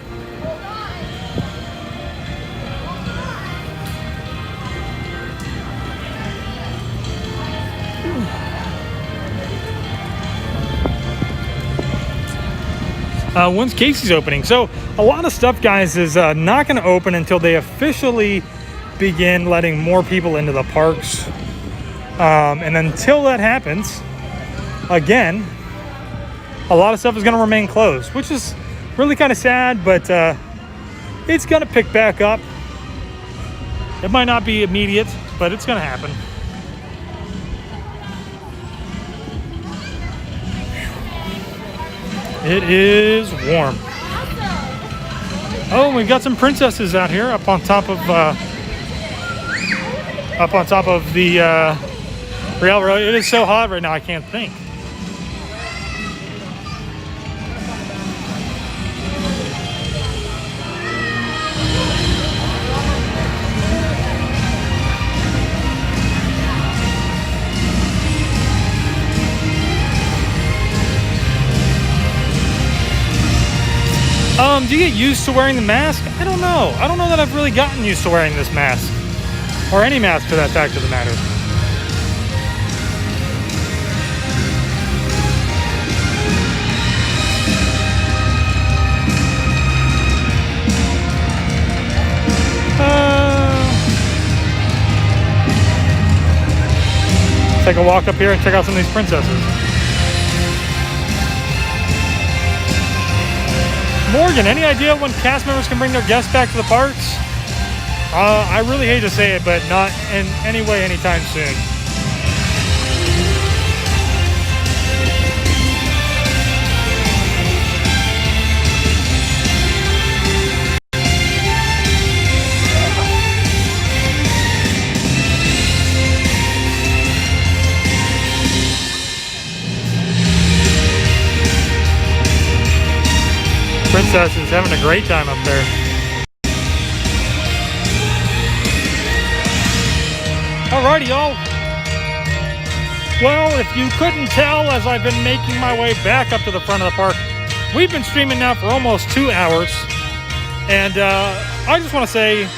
When's Casey's opening? So a lot of stuff, guys, is not going to open until they officially begin letting more people into the parks. And until that happens, again, a lot of stuff is going to remain closed, which is really kind of sad, but it's going to pick back up. It might not be immediate, but it's going to happen. It is warm. Oh, we've got some princesses out here up on top of the railroad. It is so hot right now, I can't think. Do you get used to wearing the mask? I don't know. I don't know that I've really gotten used to wearing this mask. Or any mask for that fact of the matter. Take a walk up here and check out some of these princesses. Morgan, any idea when cast members can bring their guests back to the parks? I really hate to say it, but not in any way anytime soon. Princess is having a great time up there. Alrighty, y'all. Well, if you couldn't tell, as I've been making my way back up to the front of the park, we've been streaming now for almost 2 hours. And I just want to say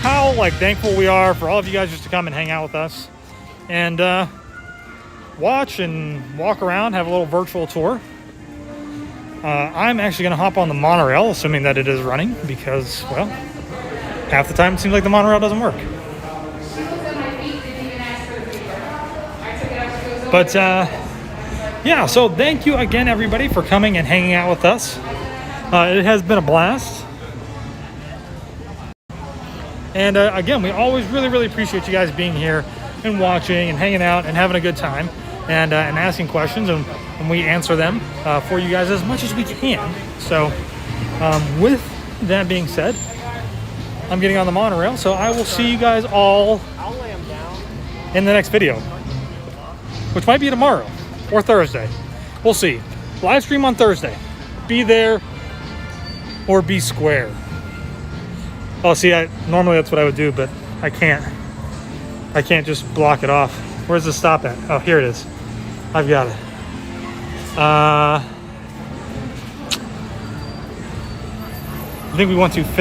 how thankful we are for all of you guys just to come and hang out with us. And watch and walk around, have a little virtual tour. I'm actually going to hop on the monorail, assuming that it is running, because, well, half the time it seems like the monorail doesn't work. But yeah, so thank you again, everybody, for coming and hanging out with us. It has been a blast. And again, we always really appreciate you guys being here and watching and hanging out and having a good time and asking questions, and we answer them for you guys as much as we can. So with that being said, I'm getting on the monorail, so I will see you guys all in the next video, which might be tomorrow or Thursday. We'll see. Live stream on Thursday. Be there or be square. Oh, see, normally that's what I would do, but I can't. I can't just block it off. Where's the stop at? Oh, here it is. I've got it. I think we want to finish.